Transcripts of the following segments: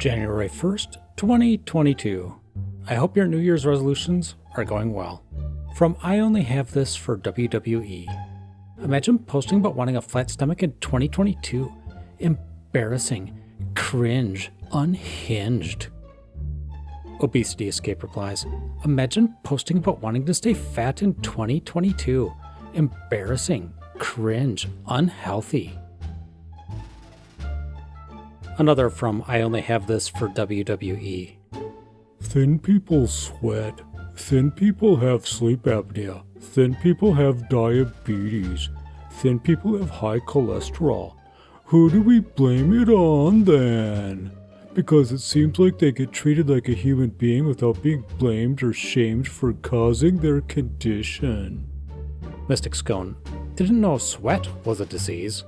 January 1st, 2022. I hope your New Year's resolutions are going well. From I Only Have This for WWE. Imagine posting about wanting a flat stomach in 2022. Embarrassing. Cringe. Unhinged. Obesity Escape replies, imagine posting about wanting to stay fat in 2022. Embarrassing. Cringe. Unhealthy. Another from I Only Have This for WWE. Thin people sweat. Thin people have sleep apnea. Thin people have diabetes. Thin people have high cholesterol. Who do we blame it on then? Because it seems like they get treated like a human being without being blamed or shamed for causing their condition. Mystic Scone. Didn't know sweat was a disease.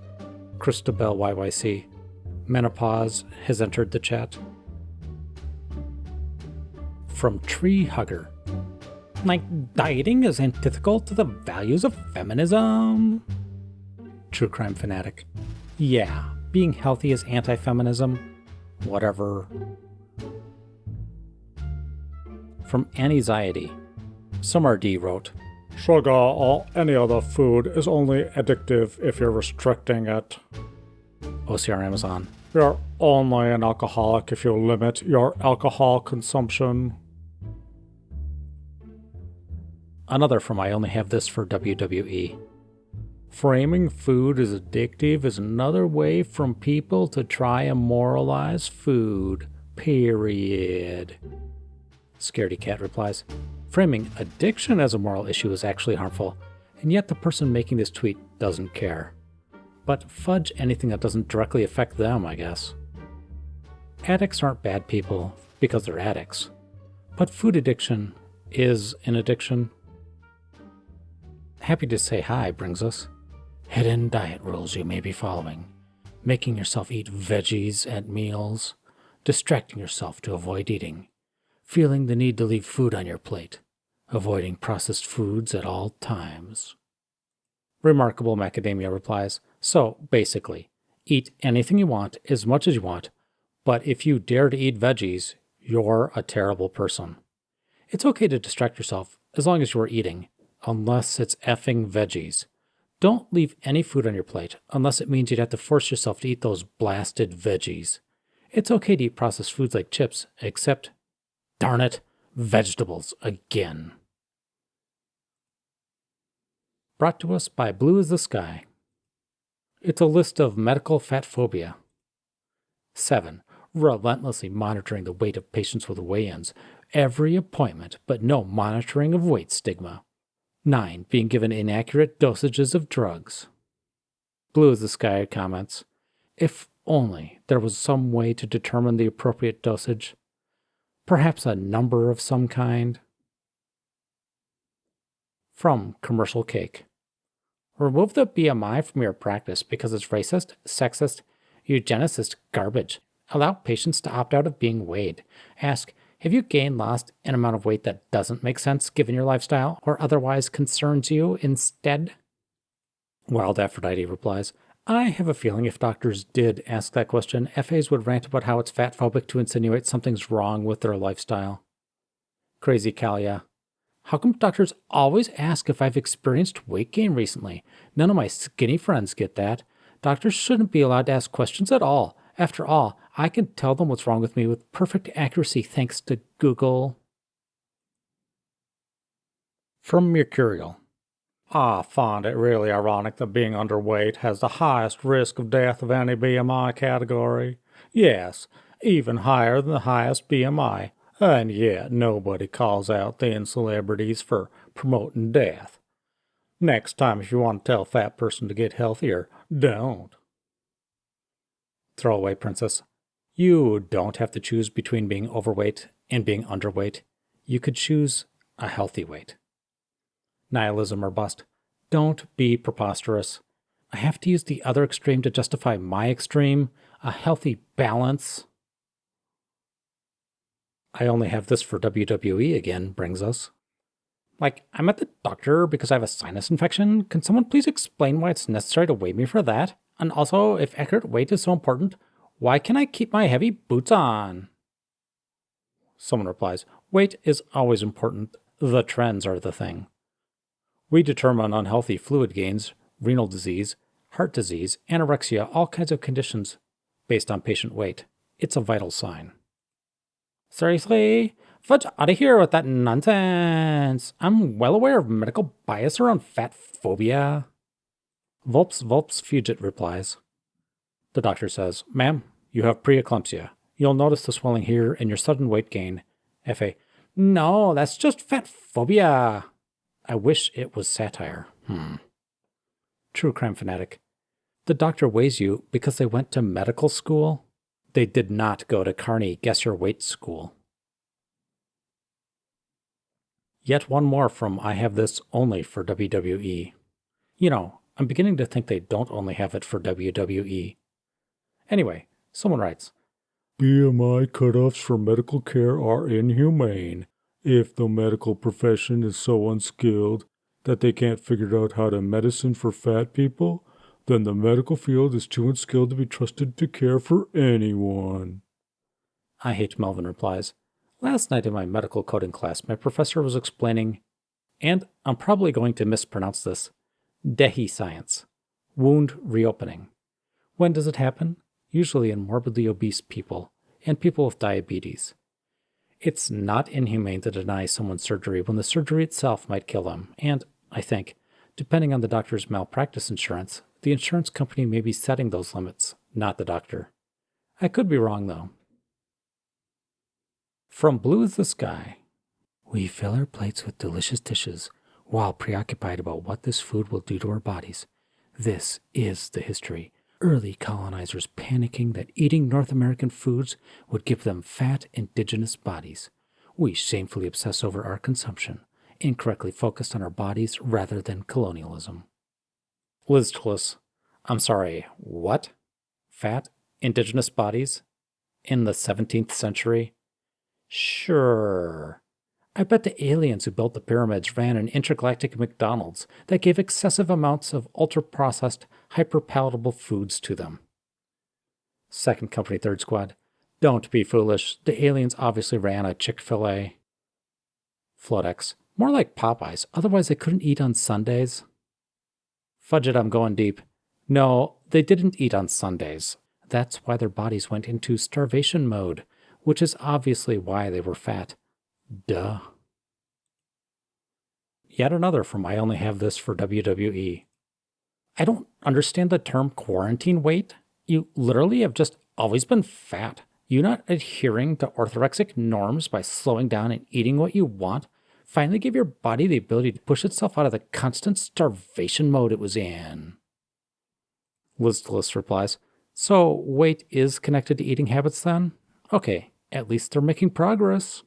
Christabel YYC. Menopause has entered the chat. From Tree Hugger. Like, dieting is antithetical to the values of feminism? True Crime Fanatic. Yeah, being healthy is anti-feminism. Whatever. From Anxiety. Summer D wrote, Sugar or any other food is only addictive if you're restricting it. OCR Amazon. You're only an alcoholic if you limit your alcohol consumption. Another from I Only Have This for WWE. Framing food as addictive is another way from people to try and moralize food. Period. Scaredy Cat replies, framing addiction as a moral issue is actually harmful, and yet the person making this tweet doesn't care. But fudge anything that doesn't directly affect them, I guess. Addicts aren't bad people because they're addicts. But food addiction is an addiction. Happy to Say Hi brings us hidden diet rules you may be following. Making yourself eat veggies at meals. Distracting yourself to avoid eating. Feeling the need to leave food on your plate. Avoiding processed foods at all times. Remarkable Macadamia replies, so basically, eat anything you want as much as you want, but if you dare to eat veggies, you're a terrible person. It's okay to distract yourself as long as you're eating, unless it's effing veggies. Don't leave any food on your plate unless it means you'd have to force yourself to eat those blasted veggies. It's okay to eat processed foods like chips, except, darn it, vegetables again. Brought to us by Blue as the Sky. It's a list of medical fat phobia. 7. Relentlessly monitoring the weight of patients with weigh-ins. Every appointment, but no monitoring of weight stigma. 9. Being given inaccurate dosages of drugs. Blue as the Sky comments, if only there was some way to determine the appropriate dosage. Perhaps a number of some kind. From Commercial Cake. Remove the BMI from your practice because it's racist, sexist, eugenicist garbage. Allow patients to opt out of being weighed. Ask, have you gained, lost an amount of weight that doesn't make sense given your lifestyle or otherwise concerns you instead? Wild Aphrodite replies, I have a feeling if doctors did ask that question, FAs would rant about how it's fat-phobic to insinuate something's wrong with their lifestyle. Crazy Kalia. How come doctors always ask if I've experienced weight gain recently? None of my skinny friends get that. Doctors shouldn't be allowed to ask questions at all. After all, I can tell them what's wrong with me with perfect accuracy thanks to Google. From Mercurial. I find it really ironic that being underweight has the highest risk of death of any BMI category. Yes, even higher than the highest BMI. And yet nobody calls out thin celebrities for promoting death. Next time if you want to tell a fat person to get healthier, don't. Throwaway Princess. You don't have to choose between being overweight and being underweight. You could choose a healthy weight. Nihilism or Bust. Don't be preposterous. I have to use the other extreme to justify my extreme. A healthy balance. I Only Have This for WWE again brings us. Like, I'm at the doctor because I have a sinus infection. Can someone please explain why it's necessary to weigh me for that? And also, if accurate weight is so important, Why can I keep my heavy boots on? Someone replies, weight is always important. The trends are the thing. We determine unhealthy fluid gains, renal disease, heart disease, anorexia, all kinds of conditions based on patient weight. It's a vital sign. Seriously? Fudge out of here with that nonsense. I'm well aware of medical bias around fat phobia. Volps Fugit replies. The doctor says, Ma'am, you have preeclampsia. You'll notice the swelling here and your sudden weight gain. F.A. No, that's just fat phobia. I wish it was satire. True crime fanatic. The doctor weighs you because they went to medical school? They did not go to Carney Guess Your Weight school. Yet one more from I Have This only for WWE. You know, I'm beginning to think they don't only have it for WWE. Anyway, someone writes, BMI cutoffs for medical care are inhumane. If the medical profession is so unskilled that they can't figure out how to medicine for fat people, then the medical field is too unskilled to be trusted to care for anyone. I Hate Melvin replies, Last night in my medical coding class, my professor was explaining, and I'm probably going to mispronounce this, DEHI science, wound reopening. When does it happen? Usually in morbidly obese people and people with diabetes. It's not inhumane to deny someone surgery when the surgery itself might kill them, and, I think, depending on the doctor's malpractice insurance, the insurance company may be setting those limits, not the doctor. I could be wrong, though. From Blue as the Sky. We fill our plates with delicious dishes while preoccupied about what this food will do to our bodies. This is the history. Early colonizers panicking that eating North American foods would give them fat, indigenous bodies. We shamefully obsess over our consumption, incorrectly focused on our bodies rather than colonialism. Liz Tliss. I'm sorry, what? Fat, indigenous bodies? In the 17th century? Sure. I bet the aliens who built the pyramids ran an intergalactic McDonald's that gave excessive amounts of ultra-processed, hyper-palatable foods to them. Second Company, Third Squad. Don't be foolish. The aliens obviously ran a Chick-fil-A. Floodex. More like Popeyes, otherwise they couldn't eat on Sundays. Fudge it, I'm going deep. No, they didn't eat on Sundays. That's why their bodies went into starvation mode, which is obviously why they were fat. Duh. Yet another from I Only Have This for WWE. I don't understand the term quarantine weight. You literally have just always been fat. You not adhering to orthorexic norms by slowing down and eating what you want finally gave your body the ability to push itself out of the constant starvation mode it was in. Liz replies, So weight is connected to eating habits then? Okay, at least they're making progress.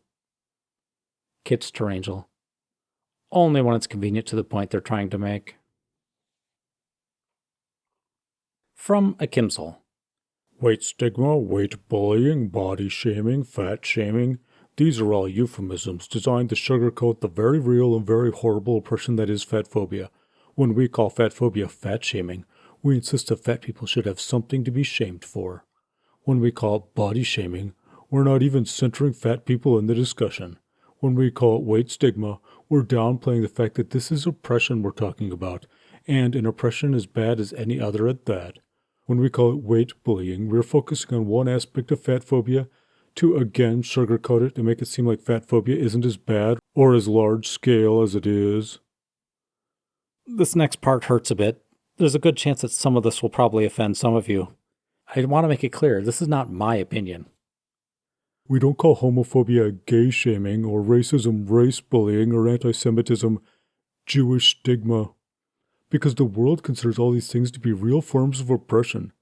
Kit's Terangel. Only when it's convenient to the point they're trying to make. From a Kimsel. Weight stigma, weight bullying, body shaming, fat shaming. These are all euphemisms designed to sugarcoat the very real and very horrible oppression that is fat phobia. When we call fat phobia fat shaming, we insist that fat people should have something to be shamed for. When we call it body shaming, we're not even centering fat people in the discussion. When we call it weight stigma, we're downplaying the fact that this is oppression we're talking about, and an oppression as bad as any other at that. When we call it weight bullying, we're focusing on one aspect of fat phobia to again sugarcoat it and make it seem like fat phobia isn't as bad or as large scale as it is. This next part hurts a bit. There's a good chance that some of this will probably offend some of you. I want to make it clear, this is not my opinion. We don't call homophobia gay shaming or racism race bullying or anti-Semitism Jewish stigma, because the world considers all these things to be real forms of oppression.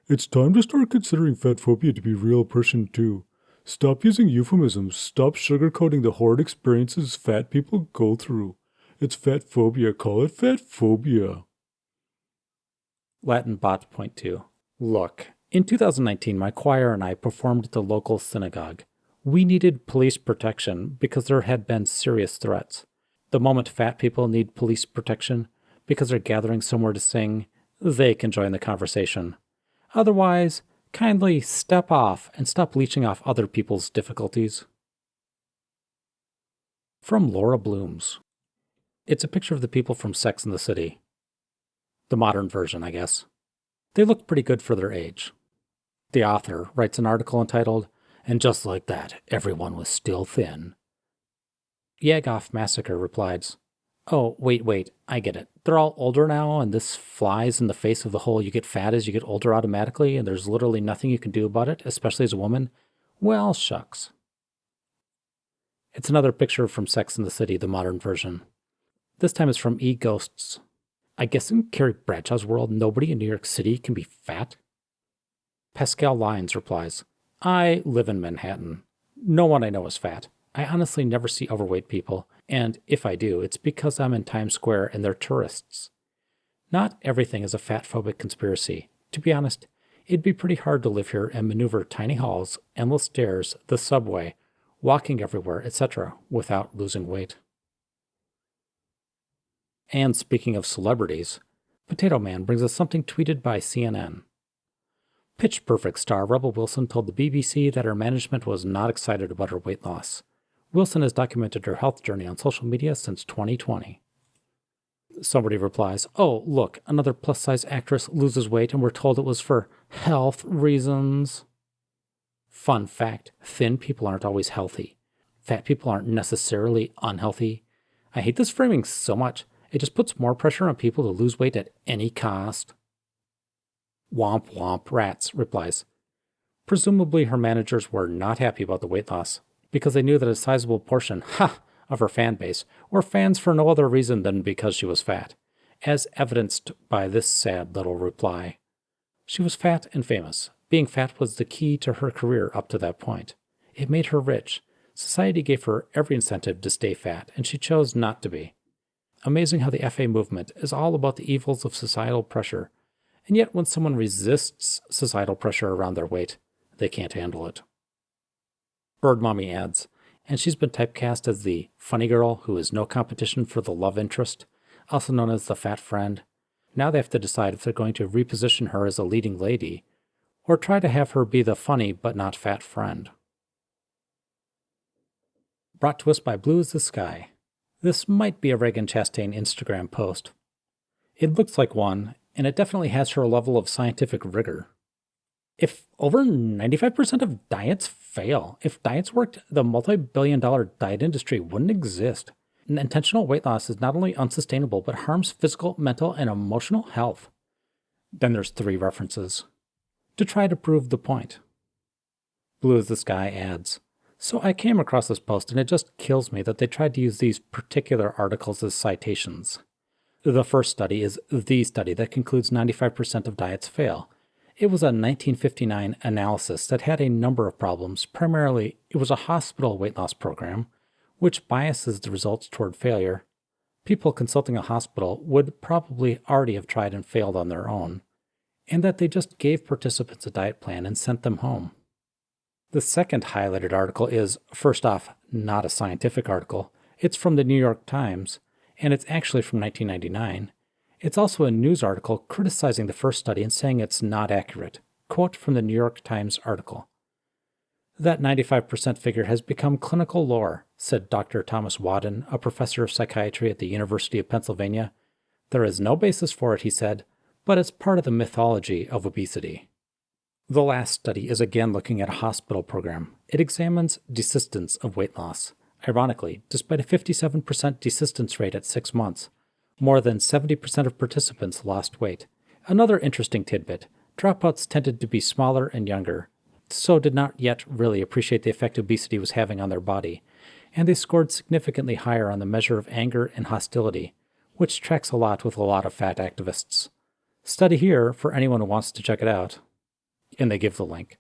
It's time to start considering fat phobia to be real oppression too. Stop using euphemisms. Stop sugarcoating the horrid experiences fat people go through. It's fat phobia. Call it fat phobia. Latin bot point 2. Look, in 2019, my choir and I performed at the local synagogue. We needed police protection because there had been serious threats. The moment fat people need police protection because they're gathering somewhere to sing, they can join the conversation. Otherwise, Kindly step off and stop leeching off other people's difficulties. From Laura Blooms. It's a picture of the people from Sex and the City. The modern version, I guess. They look pretty good for their age. The author writes an article entitled, "And just like that, everyone was still thin." Yagoff Massacre replies, "Oh, wait, I get it. They're all older now, and this flies in the face of the whole you get fat as you get older automatically, and there's literally nothing you can do about it, especially as a woman. Well, shucks." It's another picture from Sex and the City, the modern version. This time it's from E-Ghosts. "I guess in Carrie Bradshaw's world, nobody in New York City can be fat?" Pascal Lyons replies, "I live in Manhattan. No one I know is fat. I honestly never see overweight people, and if I do, it's because I'm in Times Square and they're tourists. Not everything is a fat-phobic conspiracy. To be honest, it'd be pretty hard to live here and maneuver tiny halls, endless stairs, the subway, walking everywhere, etc., without losing weight." And speaking of celebrities, Potato Man brings us something tweeted by CNN. Pitch Perfect star Rebel Wilson told the BBC that her management was not excited about her weight loss. Wilson has documented her health journey on social media since 2020. Somebody replies, "Oh, look, another plus-size actress loses weight and we're told it was for health reasons." Fun fact, thin people aren't always healthy. Fat people aren't necessarily unhealthy. I hate this framing so much. It just puts more pressure on people to lose weight at any cost. Womp Womp Rats replies, "Presumably her managers were not happy about the weight loss, because they knew that a sizable portion, of her fan base were fans for no other reason than because she was fat, as evidenced by this sad little reply. She was fat and famous. Being fat was the key to her career up to that point. It made her rich. Society gave her every incentive to stay fat, and she chose not to be. Amazing how the FA movement is all about the evils of societal pressure, and yet when someone resists societal pressure around their weight, they can't handle it." Bird Mommy adds, "And she's been typecast as the funny girl who is no competition for the love interest, also known as the fat friend. Now they have to decide if they're going to reposition her as a leading lady, or try to have her be the funny but not fat friend." Brought to us by Blue as the Sky. This might be a Reagan Chastain Instagram post. It looks like one, and it definitely has her level of scientific rigor. If over 95% of diets fail, if diets worked, the multi-billion-dollar diet industry wouldn't exist. And intentional weight loss is not only unsustainable, but harms physical, mental, and emotional health. Then there's 3 references to try to prove the point. Blue as the Sky adds, "So I came across this post and it just kills me that they tried to use these particular articles as citations. The first study is the study that concludes 95% of diets fail. It was a 1959 analysis that had a number of problems. Primarily, it was a hospital weight loss program, which biases the results toward failure. People consulting a hospital would probably already have tried and failed on their own, and that they just gave participants a diet plan and sent them home." The second highlighted article is, first off, not a scientific article. It's from the New York Times, and it's actually from 1999. It's also a news article criticizing the first study and saying it's not accurate. Quote from the New York Times article, "That 95% figure has become clinical lore," said Dr. Thomas Wadden, a professor of psychiatry at the University of Pennsylvania. "There is no basis for it," he said, "but it's part of the mythology of obesity." The last study is again looking at a hospital program. It examines desistance of weight loss. Ironically, despite a 57% desistance rate at 6 months, more than 70% of participants lost weight. Another interesting tidbit, dropouts tended to be smaller and younger, so did not yet really appreciate the effect obesity was having on their body, and they scored significantly higher on the measure of anger and hostility, which tracks a lot with a lot of fat activists. Study here for anyone who wants to check it out. And they give the link.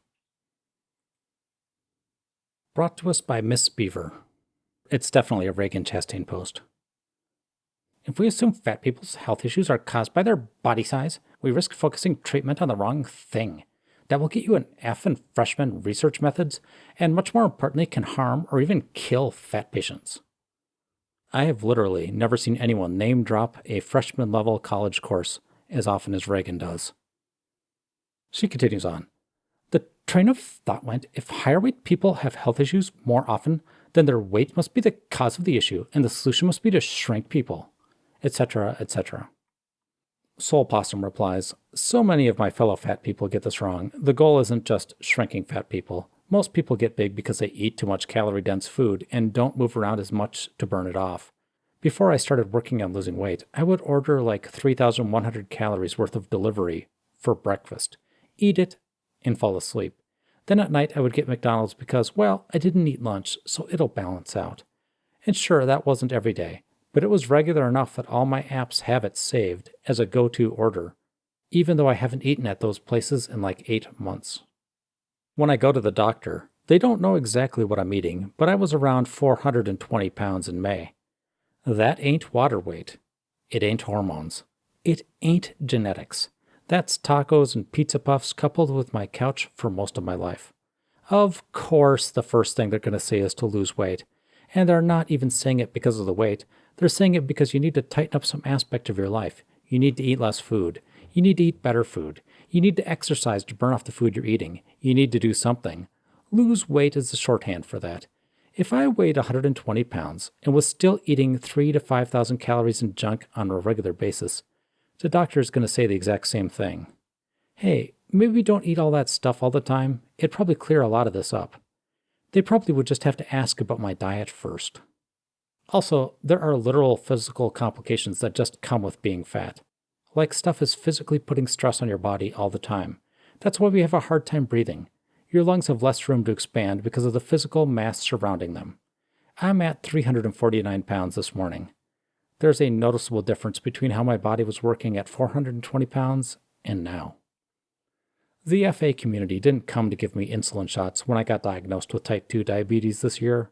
Brought to us by Miss Beaver. It's definitely a Reagan Chastain post. "If we assume fat people's health issues are caused by their body size, we risk focusing treatment on the wrong thing. That will get you an F in freshman research methods, and much more importantly can harm or even kill fat patients." I have literally never seen anyone name drop a freshman level college course as often as Reagan does. She continues on. train of thought went, if higher weight people have health issues more often, then their weight must be the cause of the issue, and the solution must be to shrink people, etc., etc. Soul Possum replies, so many of my fellow fat people get this wrong. The goal isn't just shrinking fat people. Most people get big because they eat too much calorie-dense food and don't move around as much to burn it off. Before I started working on losing weight, I would order like 3,100 calories worth of delivery for breakfast, eat it, and fall asleep. Then at night I would get McDonald's because, well, I didn't eat lunch, so it'll balance out. And sure, that wasn't every day, but it was regular enough that all my apps have it saved as a go-to order, even though I haven't eaten at those places in like 8 months. When I go to the doctor, they don't know exactly what I'm eating, but I was around 420 pounds in May. That ain't water weight. It ain't hormones. It ain't genetics. That's tacos and pizza puffs coupled with my couch for most of my life. Of course, the first thing they're going to say is to lose weight. And they're not even saying it because of the weight. They're saying it because you need to tighten up some aspect of your life. You need to eat less food. You need to eat better food. You need to exercise to burn off the food you're eating. You need to do something. Lose weight is the shorthand for that. If I weighed 120 pounds and was still eating 3,000 to 5,000 calories in junk on a regular basis, the doctor is going to say the exact same thing. Hey, maybe don't eat all that stuff all the time. It'd probably clear a lot of this up. They probably would just have to ask about my diet first. Also, there are literal physical complications that just come with being fat. Like stuff is physically putting stress on your body all the time. That's why we have a hard time breathing. Your lungs have less room to expand because of the physical mass surrounding them. I'm at 349 pounds this morning. There's a noticeable difference between how my body was working at 420 pounds and now. The FA community didn't come to give me insulin shots when I got diagnosed with type 2 diabetes this year.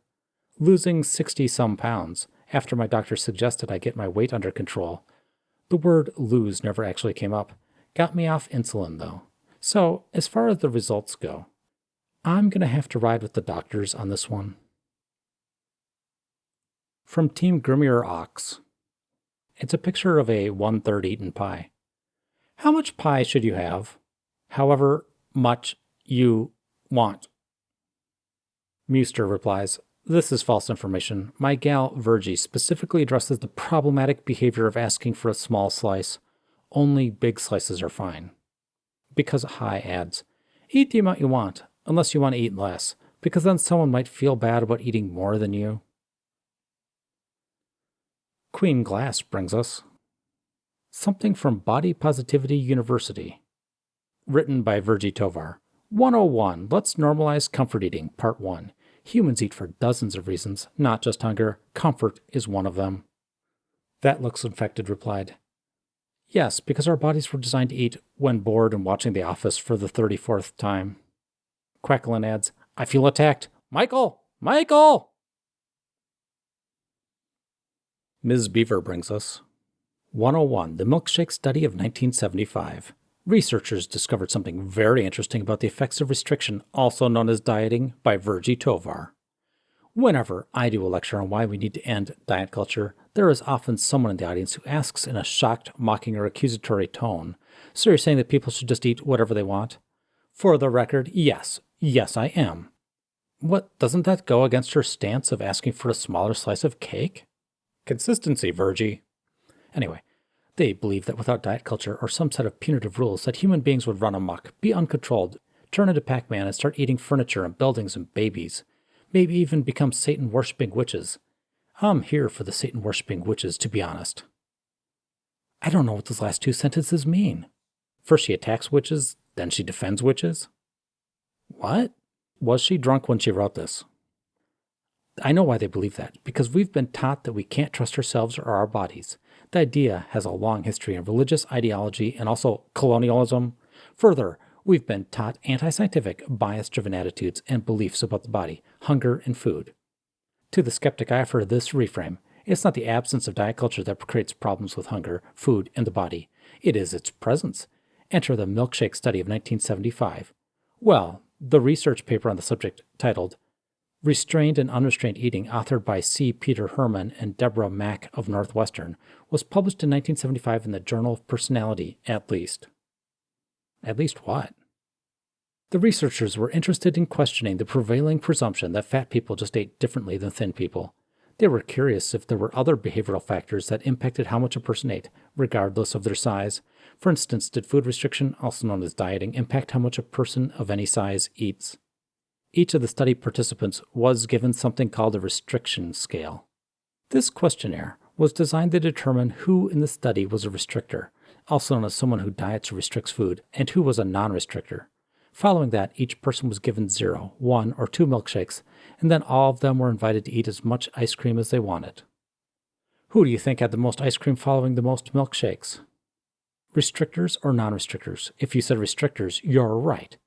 Losing 60-some pounds after my doctor suggested I get my weight under control, the word lose never actually came up, got me off insulin though. So, as far as the results go, I'm going to have to ride with the doctors on this one. From Team Grimmier Ox. It's a picture of a 1/3 eaten pie. How much pie should you have? However much you want. Muster replies, this is false information. My gal Virgie specifically addresses the problematic behavior of asking for a small slice. Only big slices are fine. Because Hae adds, eat the amount you want, unless you want to eat less, because then someone might feel bad about eating more than you. Queen Glass brings us something from Body Positivity University. Written by Virgie Tovar. 101. Let's normalize comfort eating, Part 1. Humans eat for dozens of reasons, not just hunger. Comfort is one of them. That Looks Infected replied, yes, because our bodies were designed to eat when bored and watching The Office for the 34th time. Quacklin adds, I feel attacked. Michael! Michael! Ms. Beaver brings us 101. The Milkshake Study of 1975. Researchers discovered something very interesting about the effects of restriction, also known as dieting, by Virgie Tovar. Whenever I do a lecture on why we need to end diet culture, there is often someone in the audience who asks in a shocked, mocking, or accusatory tone, so you're saying that people should just eat whatever they want? For the record, yes. Yes, I am. What, doesn't that go against her stance of asking for a smaller slice of cake? Consistency, Virgie. Anyway, they believe that without diet culture or some set of punitive rules that human beings would run amok, be uncontrolled, turn into Pac-Man and start eating furniture and buildings and babies, maybe even become Satan-worshipping witches. I'm here for the Satan-worshipping witches, to be honest. I don't know what those last two sentences mean. First she attacks witches, then she defends witches? What? Was she drunk when she wrote this? I know why they believe that, because we've been taught that we can't trust ourselves or our bodies. The idea has a long history in religious ideology and also colonialism. Further, we've been taught anti-scientific, bias-driven attitudes and beliefs about the body, hunger, and food. To the skeptic, I offer this reframe. It's not the absence of diet culture that creates problems with hunger, food, and the body. It is its presence. Enter the Milkshake Study of 1975. Well, the research paper on the subject, titled Restrained and Unrestrained Eating, authored by C. Peter Herman and Deborah Mack of Northwestern, was published in 1975 in the Journal of Personality, at least. At least what? The researchers were interested in questioning the prevailing presumption that fat people just ate differently than thin people. They were curious if there were other behavioral factors that impacted how much a person ate, regardless of their size. For instance, did food restriction, also known as dieting, impact how much a person of any size eats? Each of the study participants was given something called a restriction scale. This questionnaire was designed to determine who in the study was a restrictor, also known as someone who diets or restricts food, and who was a non-restrictor. Following that, each person was given 0, 1, or 2 milkshakes, and then all of them were invited to eat as much ice cream as they wanted. Who do you think had the most ice cream following the most milkshakes? Restrictors or non-restrictors? If you said restrictors, you're right.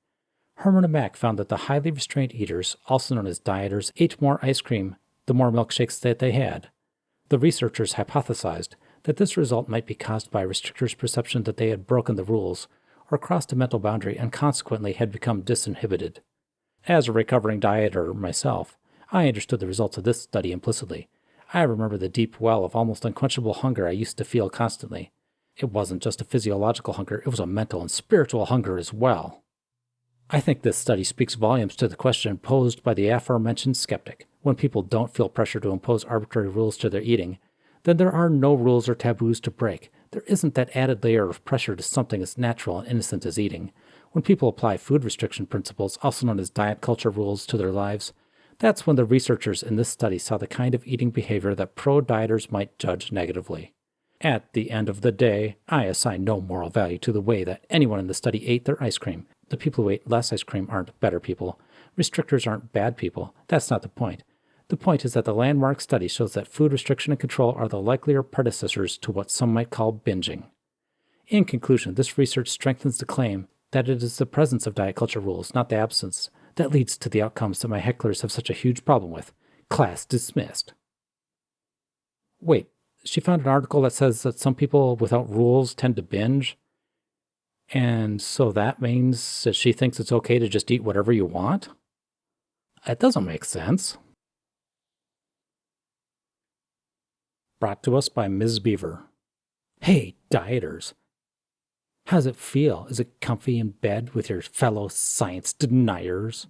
Herman and Mack found that the highly restrained eaters, also known as dieters, ate more ice cream the more milkshakes that they had. The researchers hypothesized that this result might be caused by restrictors' perception that they had broken the rules, or crossed a mental boundary and consequently had become disinhibited. As a recovering dieter myself, I understood the results of this study implicitly. I remember the deep well of almost unquenchable hunger I used to feel constantly. It wasn't just a physiological hunger, it was a mental and spiritual hunger as well. I think this study speaks volumes to the question posed by the aforementioned skeptic. When people don't feel pressure to impose arbitrary rules to their eating, then there are no rules or taboos to break. There isn't that added layer of pressure to something as natural and innocent as eating. When people apply food restriction principles, also known as diet culture rules, to their lives, that's when the researchers in this study saw the kind of eating behavior that pro-dieters might judge negatively. At the end of the day, I assign no moral value to the way that anyone in the study ate their ice cream. The people who ate less ice cream aren't better people. Restrictors aren't bad people. That's not the point. The point is that the landmark study shows that food restriction and control are the likelier predecessors to what some might call binging. In conclusion, this research strengthens the claim that it is the presence of diet culture rules, not the absence, that leads to the outcomes that my hecklers have such a huge problem with. Class dismissed. Wait, she found an article that says that some people without rules tend to binge? And so that means that she thinks it's okay to just eat whatever you want? That doesn't make sense. Brought to us by Ms. Beaver. Hey, dieters. How does it feel? Is it comfy in bed with your fellow science deniers?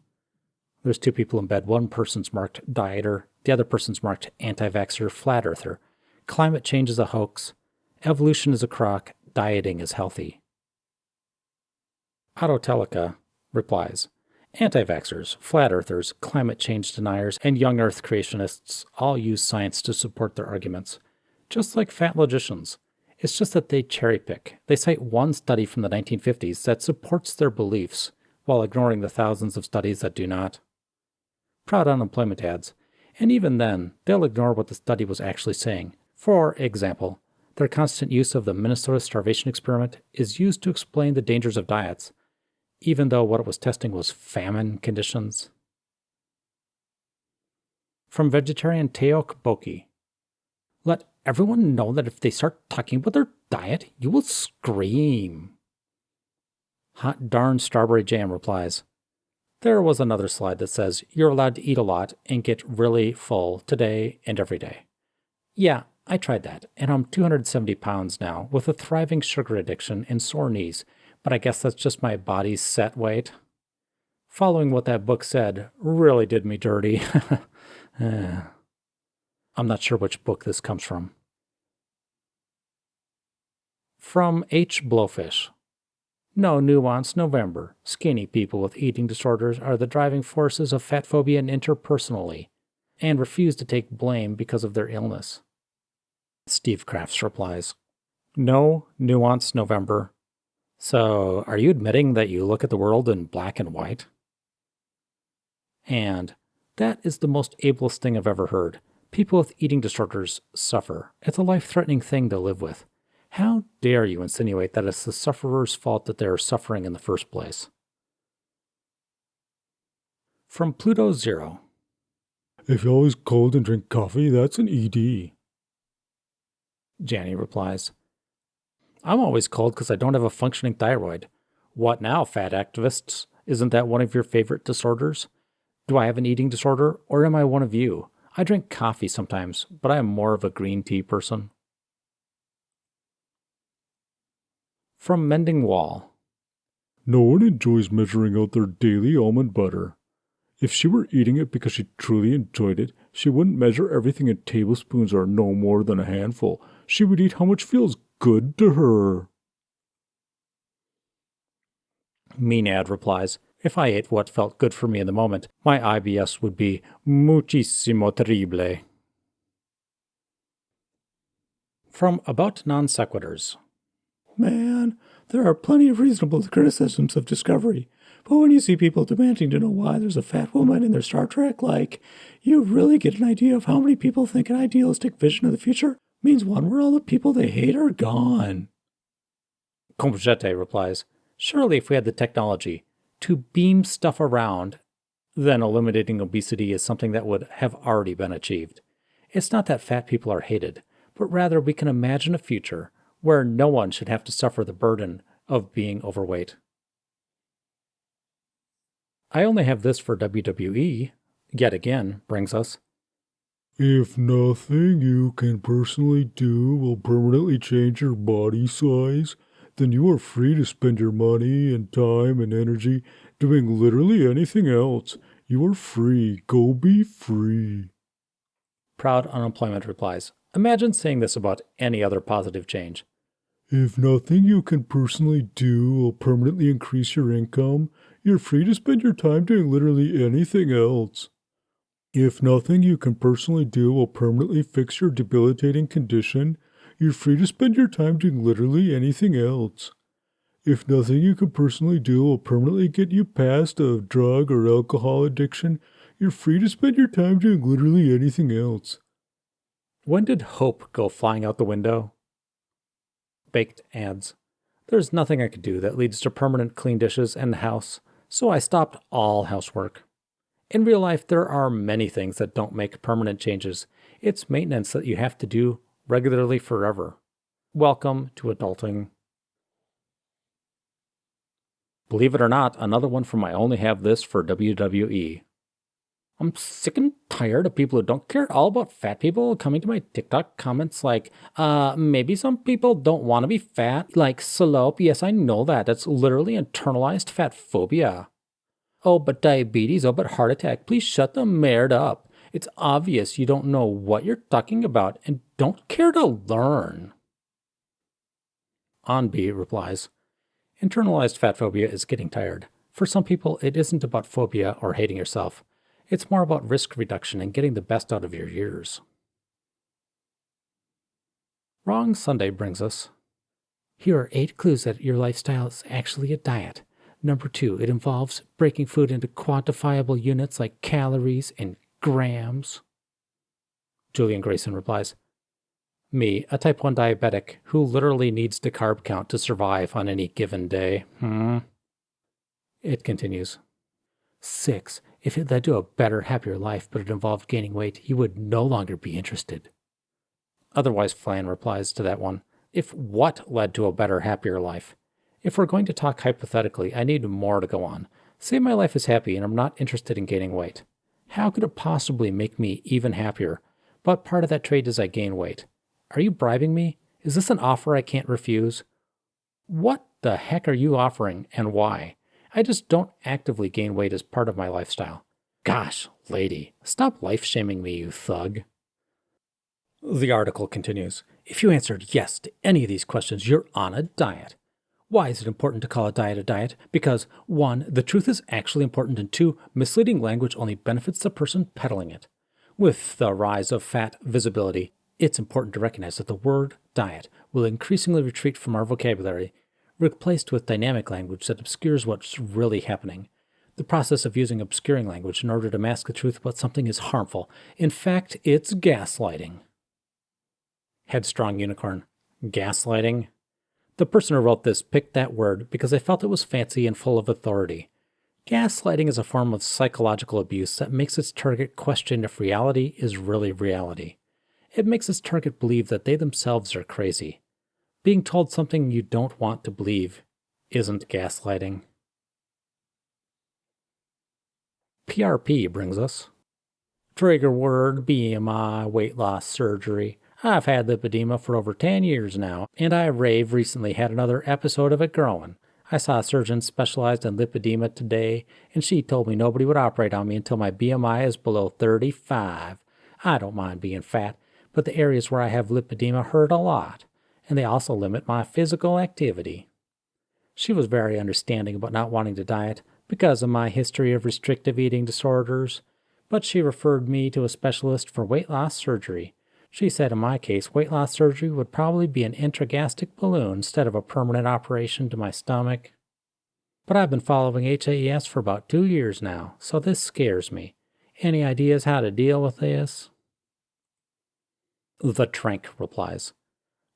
There's 2 people in bed. One person's marked dieter. The other person's marked anti-vaxxer, flat earther. Climate change is a hoax. Evolution is a crock. Dieting is healthy. Autotelica replies, anti-vaxxers, flat earthers, climate change deniers, and young earth creationists all use science to support their arguments. Just like fat logicians. It's just that they cherry pick. They cite one study from the 1950s that supports their beliefs, while ignoring the thousands of studies that do not. Proud unemployment ads. And even then, they'll ignore what the study was actually saying. For example, their constant use of the Minnesota starvation experiment is used to explain the dangers of diets, even though what it was testing was famine conditions. From vegetarian Teok Boki. Let everyone know that if they start talking about their diet, you will scream. Hot darn strawberry jam replies, there was another slide that says you're allowed to eat a lot and get really full today and every day. Yeah, I tried that, and I'm 270 pounds now with a thriving sugar addiction and sore knees, but I guess that's just my body's set weight. Following what that book said really did me dirty. I'm not sure which book this comes from. From H. Blowfish. No nuance November. Skinny people with eating disorders are the driving forces of fat phobia and interpersonally, and refuse to take blame because of their illness. Steve Crafts replies, no nuance November. So, are you admitting that you look at the world in black and white? And that is the most ableist thing I've ever heard. People with eating disorders suffer. It's a life-threatening thing to live with. How dare you insinuate that it's the sufferer's fault that they are suffering in the first place? From Pluto Zero. If you're always cold and drink coffee, that's an ED. Janny replies, I'm always cold because I don't have a functioning thyroid. What now, fat activists? Isn't that one of your favorite disorders? Do I have an eating disorder, or am I one of you? I drink coffee sometimes, but I am more of a green tea person. From Mending Wall. No one enjoys measuring out their daily almond butter. If she were eating it because she truly enjoyed it, she wouldn't measure everything in tablespoons or no more than a handful. She would eat how much feels good to her. Menad replies, if I ate what felt good for me in the moment, my IBS would be muchísimo terrible. From About Non Sequiturs. Man, there are plenty of reasonable criticisms of Discovery, but when you see people demanding to know why there's a fat woman in their Star Trek, you really get an idea of how many people think an idealistic vision of the future means one where all the people they hate are gone. Combjete replies, surely if we had the technology to beam stuff around, then eliminating obesity is something that would have already been achieved. It's not that fat people are hated, but rather we can imagine a future where no one should have to suffer the burden of being overweight. I only have this for WWE, yet again, brings us. If nothing you can personally do will permanently change your body size, then you are free to spend your money and time and energy doing literally anything else. You are free. Go be free. Proud Unemployment replies, imagine saying this about any other positive change. If nothing you can personally do will permanently increase your income, you're free to spend your time doing literally anything else. If nothing you can personally do will permanently fix your debilitating condition, you're free to spend your time doing literally anything else. If nothing you can personally do will permanently get you past a drug or alcohol addiction, you're free to spend your time doing literally anything else. When did hope go flying out the window? Baked adds, there's nothing I could do that leads to permanent clean dishes in the house, so I stopped all housework. In real life, there are many things that don't make permanent changes. It's maintenance that you have to do regularly forever. Welcome to adulting. Believe it or not, another one from I Only Have This for WWE. I'm sick and tired of people who don't care at all about fat people coming to my TikTok comments like, maybe some people don't want to be fat, like slope. Yes, I know that. That's literally internalized fat phobia. Oh, but diabetes. Oh, but heart attack. Please shut the merd up. It's obvious you don't know what you're talking about and don't care to learn. Onb replies, internalized fat phobia is getting tired. For some people, it isn't about phobia or hating yourself. It's more about risk reduction and getting the best out of your years. Wrong Sunday brings us. Here are 8 clues that your lifestyle is actually a diet. Number 2, it involves breaking food into quantifiable units like calories and grams. Julian Grayson replies, me, a type 1 diabetic who literally needs to carb count to survive on any given day. It continues. 6, if it led to a better, happier life, but it involved gaining weight, you would no longer be interested. Otherwise, Flan replies to that one, if what led to a better, happier life? If we're going to talk hypothetically, I need more to go on. Say my life is happy and I'm not interested in gaining weight. How could it possibly make me even happier? But part of that trade is I gain weight. Are you bribing me? Is this an offer I can't refuse? What the heck are you offering and why? I just don't actively gain weight as part of my lifestyle. Gosh, lady, stop life-shaming me, you thug. The article continues. If you answered yes to any of these questions, you're on a diet. Why is it important to call a diet? Because 1, the truth is actually important, and 2, misleading language only benefits the person peddling it. With the rise of fat visibility, it's important to recognize that the word diet will increasingly retreat from our vocabulary, replaced with dynamic language that obscures what's really happening. The process of using obscuring language in order to mask the truth about something is harmful. In fact, it's gaslighting. Headstrong Unicorn. Gaslighting? The person who wrote this picked that word because they felt it was fancy and full of authority. Gaslighting is a form of psychological abuse that makes its target question if reality is really reality. It makes its target believe that they themselves are crazy. Being told something you don't want to believe isn't gaslighting. PRP brings us. Trigger word, BMI, weight loss surgery. I've had lipedema for over 10 years now, and I rave recently had another episode of it growing. I saw a surgeon specialized in lipedema today, and she told me nobody would operate on me until my BMI is below 35. I don't mind being fat, but the areas where I have lipedema hurt a lot, and they also limit my physical activity. She was very understanding about not wanting to diet because of my history of restrictive eating disorders, but she referred me to a specialist for weight loss surgery. She said in my case, weight loss surgery would probably be an intragastric balloon instead of a permanent operation to my stomach. But I've been following HAES for about 2 years now, so this scares me. Any ideas how to deal with this? The Trank replies,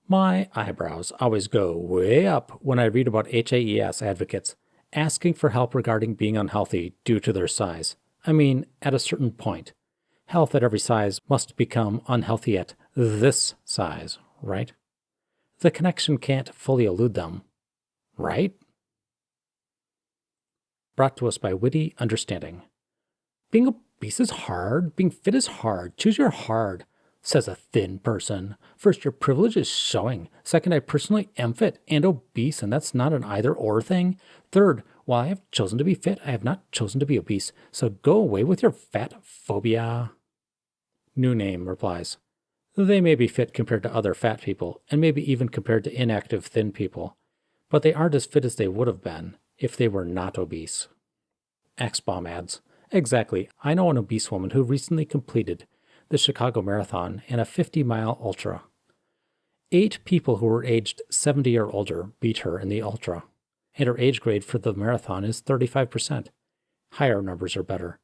my eyebrows always go way up when I read about HAES advocates asking for help regarding being unhealthy due to their size. I mean, at a certain point. Health at every size must become unhealthy at this size, right? The connection can't fully elude them, right? Brought to us by Witty Understanding. Being obese is hard. Being fit is hard. Choose your hard, says a thin person. First, your privilege is showing. Second, I personally am fit and obese, and that's not an either-or thing. Third, while I have chosen to be fit, I have not chosen to be obese, so go away with your fat phobia. New Name replies, they may be fit compared to other fat people, and maybe even compared to inactive thin people, but they aren't as fit as they would have been if they were not obese. Axbomb adds, exactly, I know an obese woman who recently completed the Chicago Marathon and a 50-mile ultra. 8 people who were aged 70 or older beat her in the ultra, and her age grade for the marathon is 35%. Higher numbers are better.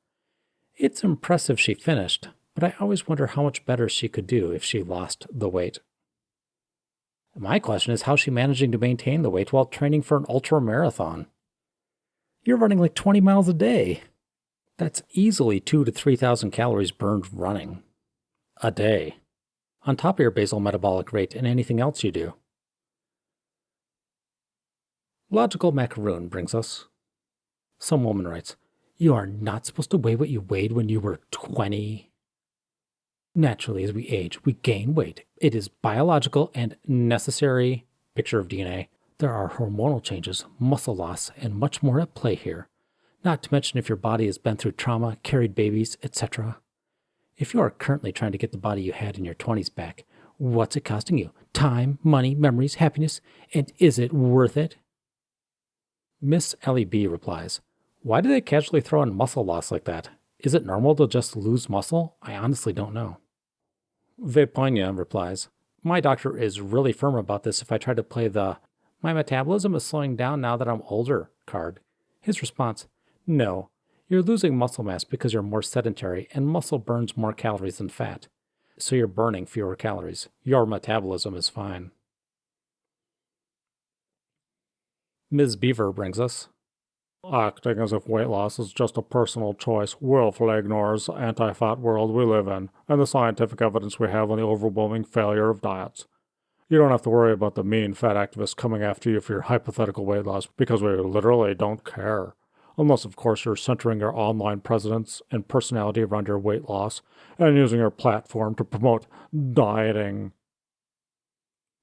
It's impressive she finished, but I always wonder how much better she could do if she lost the weight. My question is how she's managing to maintain the weight while training for an ultra marathon. You're running like 20 miles a day. That's easily 2,000 to 3,000 calories burned running a day, on top of your basal metabolic rate and anything else you do. Logical Macaroon brings us. Some woman writes, you are not supposed to weigh what you weighed when you were 20. Naturally, as we age, we gain weight. It is biological and necessary. Picture of DNA. There are hormonal changes, muscle loss, and much more at play here. Not to mention if your body has been through trauma, carried babies, etc. If you are currently trying to get the body you had in your 20s back, what's it costing you? Time, money, memories, happiness, and is it worth it? Miss Ellie B replies, why do they casually throw in muscle loss like that? Is it normal to just lose muscle? I honestly don't know. Veponia replies, my doctor is really firm about this if I try to play the my metabolism is slowing down now that I'm older card. His response, no, you're losing muscle mass because you're more sedentary and muscle burns more calories than fat. So you're burning fewer calories. Your metabolism is fine. Ms. Beaver brings us, acting as if weight loss is just a personal choice willfully ignores the anti-fat world we live in and the scientific evidence we have on the overwhelming failure of diets. You don't have to worry about the mean fat activists coming after you for your hypothetical weight loss because we literally don't care. Unless, of course, you're centering your online presence and personality around your weight loss and using your platform to promote dieting.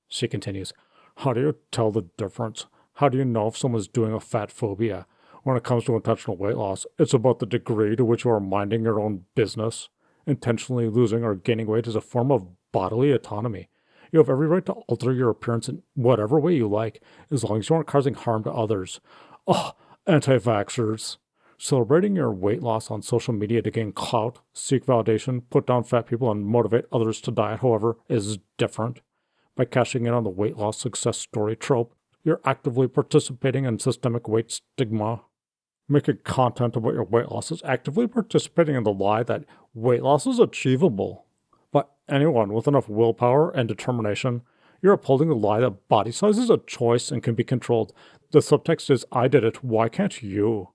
She continues, how do you tell the difference? How do you know if someone's doing a fat phobia? When it comes to intentional weight loss, it's about the degree to which you are minding your own business. Intentionally losing or gaining weight is a form of bodily autonomy. You have every right to alter your appearance in whatever way you like, as long as you aren't causing harm to others. Oh, anti-vaxxers. Celebrating your weight loss on social media to gain clout, seek validation, put down fat people, and motivate others to diet, however, is different. By cashing in on the weight loss success story trope, you're actively participating in systemic weight stigma. Making content about your weight loss is actively participating in the lie that weight loss is achievable. By anyone with enough willpower and determination, you're upholding the lie that body size is a choice and can be controlled. The subtext is, I did it, why can't you?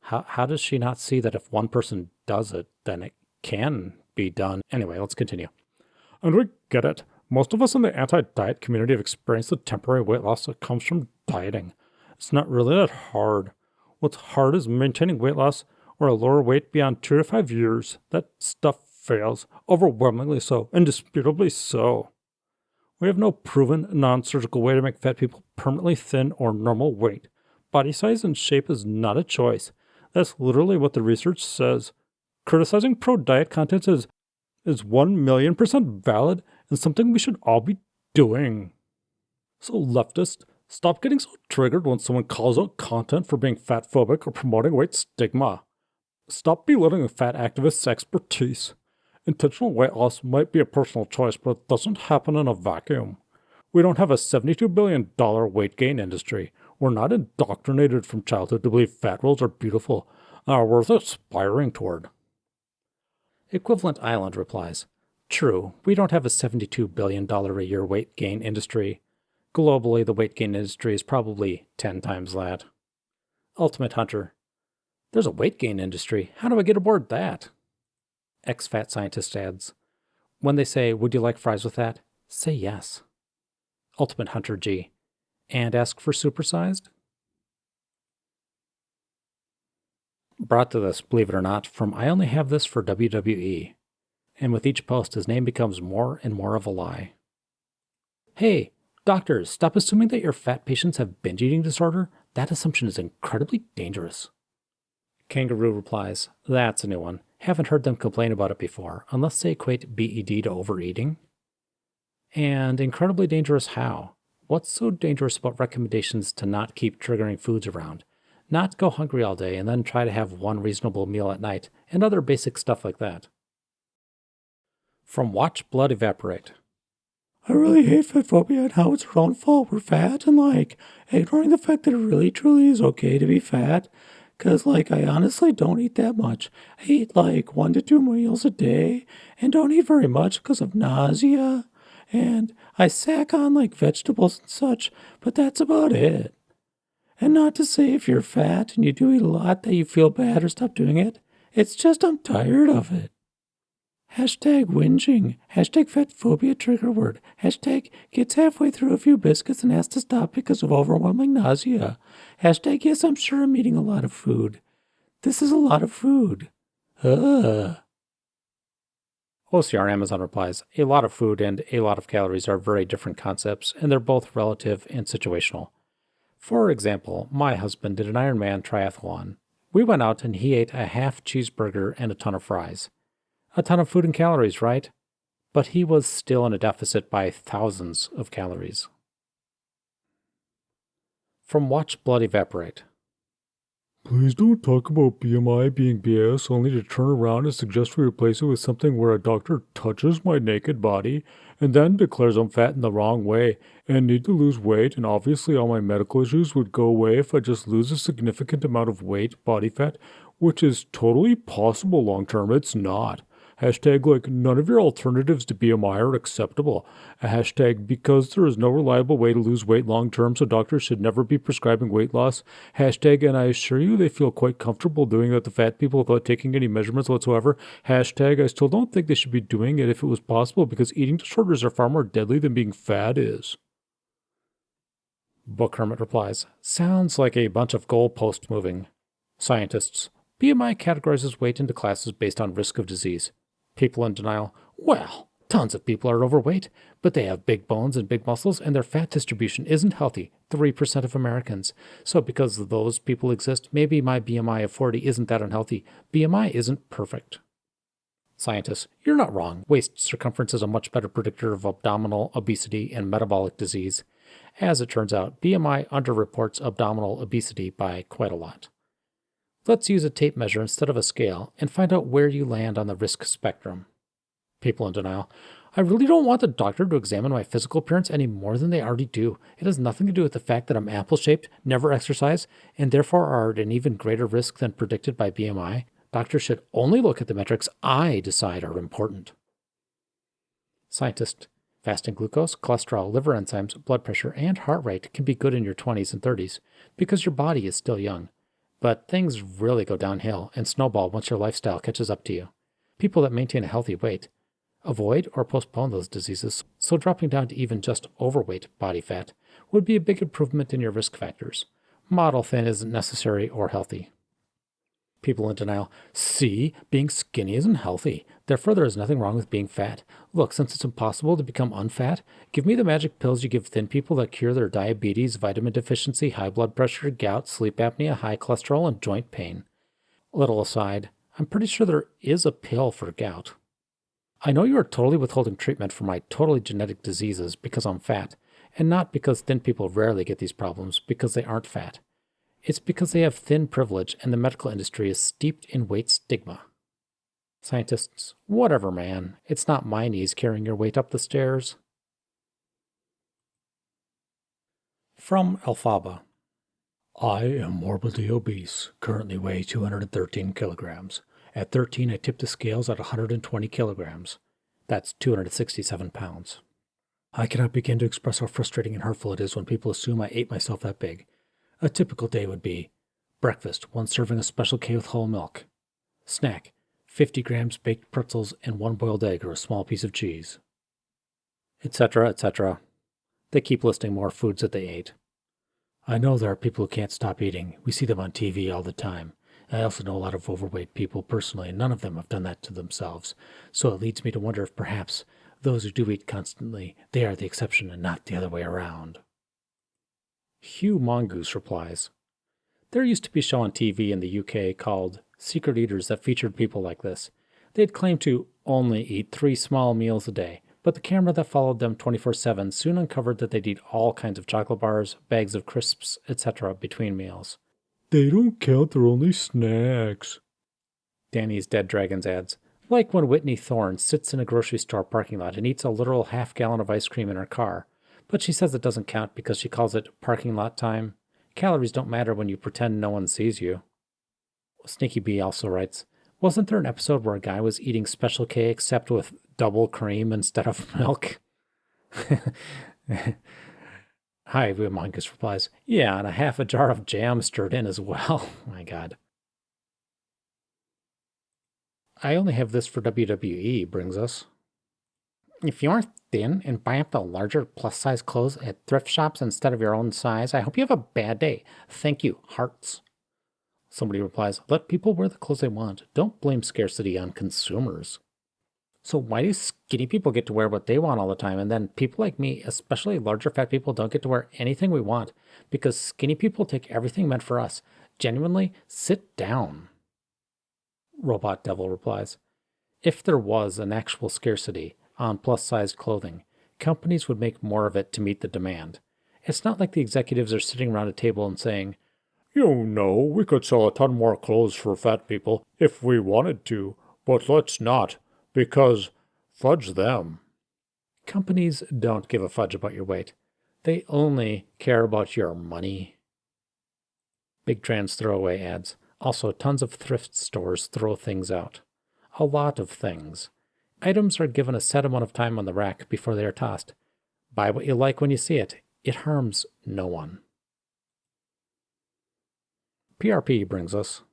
How does she not see that if one person does it, then it can be done? Anyway, let's continue. And we get it. Most of us in the anti-diet community have experienced the temporary weight loss that comes from dieting. It's not really that hard. What's hard is maintaining weight loss or a lower weight beyond 2 to 5 years. That stuff fails, overwhelmingly so, indisputably so. We have no proven, non-surgical way to make fat people permanently thin or normal weight. Body size and shape is not a choice. That's literally what the research says. Criticizing pro-diet content is 1,000,000% valid and something we should all be doing. So leftists, stop getting so triggered when someone calls out content for being fat-phobic or promoting weight stigma. Stop belittling a fat activist's expertise. Intentional weight loss might be a personal choice, but it doesn't happen in a vacuum. We don't have a $72 billion weight gain industry. We're not indoctrinated from childhood to believe fat rolls are beautiful and are worth aspiring toward. Equivalent Island replies, true, we don't have a $72 billion a year weight gain industry. Globally, the weight gain industry is probably 10 times that. Ultimate Hunter, there's a weight gain industry. How do I get aboard that? Ex-fat scientist adds, when they say, would you like fries with that? Say yes. Ultimate Hunter G, and ask for supersized? Brought to this, believe it or not, from I Only Have This for WWE. And with each post, his name becomes more and more of a lie. Hey, doctors, stop assuming that your fat patients have binge eating disorder. That assumption is incredibly dangerous. Kangaroo replies, that's a new one. Haven't heard them complain about it before, unless they equate BED to overeating. And incredibly dangerous how? What's so dangerous about recommendations to not keep triggering foods around? Not go hungry all day and then try to have one reasonable meal at night, and other basic stuff like that. From Watch Blood Evaporate. I really hate fat phobia and how it's our own fault we're fat and, ignoring the fact that it really truly is okay to be fat. Because, I honestly don't eat that much. I eat, 1 to 2 meals a day and don't eat very much because of nausea. And I snack on, vegetables and such, but that's about it. And not to say if you're fat and you do eat a lot that you feel bad or stop doing it. It's just I'm tired of it. Hashtag whinging. Hashtag fat phobia trigger word. Hashtag gets halfway through a few biscuits and has to stop because of overwhelming nausea. Hashtag yes, I'm sure I'm eating a lot of food. This is a lot of food. OCR Amazon replies, a lot of food and a lot of calories are very different concepts, and they're both relative and situational. For example, my husband did an Ironman triathlon. We went out and he ate a half cheeseburger and a ton of fries. A ton of food and calories, right? But he was still in a deficit by thousands of calories. From Watch Blood Evaporate. Please don't talk about BMI being BS only to turn around and suggest we replace it with something where a doctor touches my naked body and then declares I'm fat in the wrong way and need to lose weight, and obviously all my medical issues would go away if I just lose a significant amount of weight, body fat, which is totally possible long term. It's not. Hashtag none of your alternatives to BMI are acceptable. A hashtag because there is no reliable way to lose weight long term, so doctors should never be prescribing weight loss. Hashtag and I assure you they feel quite comfortable doing that to fat people without taking any measurements whatsoever. Hashtag I still don't think they should be doing it if it was possible because eating disorders are far more deadly than being fat is. Book Hermit replies, sounds like a bunch of goalpost moving. Scientists, BMI categorizes weight into classes based on risk of disease. People in denial, well, tons of people are overweight, but they have big bones and big muscles, and their fat distribution isn't healthy, 3% of Americans. So because those people exist, maybe my BMI of 40 isn't that unhealthy. BMI isn't perfect. Scientists, you're not wrong. Waist circumference is a much better predictor of abdominal obesity and metabolic disease. As it turns out, BMI underreports abdominal obesity by quite a lot. Let's use a tape measure instead of a scale and find out where you land on the risk spectrum. People in denial. I really don't want the doctor to examine my physical appearance any more than they already do. It has nothing to do with the fact that I'm apple-shaped, never exercise, and therefore are at an even greater risk than predicted by BMI. Doctors should only look at the metrics I decide are important. Scientist. Fasting glucose, cholesterol, liver enzymes, blood pressure, and heart rate can be good in your 20s and 30s because your body is still young. But things really go downhill and snowball once your lifestyle catches up to you. People that maintain a healthy weight avoid or postpone those diseases, so dropping down to even just overweight body fat would be a big improvement in your risk factors. Model thin isn't necessary or healthy. People in denial. See, being skinny isn't healthy. Therefore, there is nothing wrong with being fat. Look, since it's impossible to become unfat, give me the magic pills you give thin people that cure their diabetes, vitamin deficiency, high blood pressure, gout, sleep apnea, high cholesterol, and joint pain. A little aside, I'm pretty sure there is a pill for gout. I know you are totally withholding treatment for my totally genetic diseases because I'm fat, and not because thin people rarely get these problems because they aren't fat. It's because they have thin privilege and the medical industry is steeped in weight stigma. Scientists, whatever, man. It's not my knees carrying your weight up the stairs. From Alphaba. I am morbidly obese, currently weigh 213 kilograms. At 13, I tipped the scales at 120 kilograms. That's 267 pounds. I cannot begin to express how frustrating and hurtful it is when people assume I ate myself that big. A typical day would be breakfast, 1 serving of Special K with whole milk. Snack, 50 grams baked pretzels and 1 boiled egg or a small piece of cheese. Etc., etc. They keep listing more foods that they ate. I know there are people who can't stop eating. We see them on TV all the time. I also know a lot of overweight people personally, and none of them have done that to themselves. So it leads me to wonder if perhaps those who do eat constantly, they are the exception and not the other way around. Hugh Mongoose replies, there used to be a show on TV in the UK called Secret Eaters that featured people like this. They'd claim to only eat 3 small meals a day, but the camera that followed them 24/7 soon uncovered that they'd eat all kinds of chocolate bars, bags of crisps, etc. between meals. They don't count, they're only snacks. Danny's Dead Dragons adds, like when Whitney Thorne sits in a grocery store parking lot and eats a literal half-gallon of ice cream in her car, but she says it doesn't count because she calls it parking lot time. Calories don't matter when you pretend no one sees you. Sneaky B also writes, wasn't there an episode where a guy was eating Special K except with double cream instead of milk? Hi, Monkus replies, yeah, and a half a jar of jam stirred in as well. My God. I only have this for WWE brings us. If you're thin and buy up the larger plus-size clothes at thrift shops instead of your own size, I hope you have a bad day. Thank you, hearts. Somebody replies, let people wear the clothes they want. Don't blame scarcity on consumers. So why do skinny people get to wear what they want all the time, and then people like me, especially larger fat people, don't get to wear anything we want? Because skinny people take everything meant for us. Genuinely, sit down. Robot Devil replies, if there was an actual scarcity on plus-sized clothing, companies would make more of it to meet the demand. It's not like the executives are sitting around a table and saying, you know, we could sell a ton more clothes for fat people if we wanted to, but let's not, because fudge them. Companies don't give a fudge about your weight. They only care about your money. Big Trans Throwaway adds, also tons of thrift stores throw things out. A lot of things. Items are given a set amount of time on the rack before they are tossed. Buy what you like when you see it. It harms no one. PRP brings us,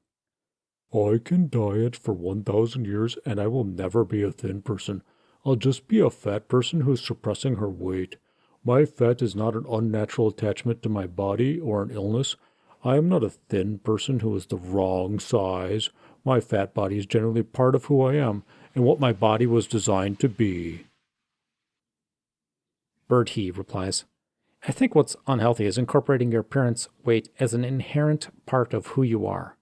I can diet for 1,000 years and I will never be a thin person. I'll just be a fat person who's suppressing her weight. My fat is not an unnatural attachment to my body or an illness. I am not a thin person who is the wrong size. My fat body is generally part of who I am and what my body was designed to be. Bird He replies, I think what's unhealthy is incorporating your appearance weight as an inherent part of who you are.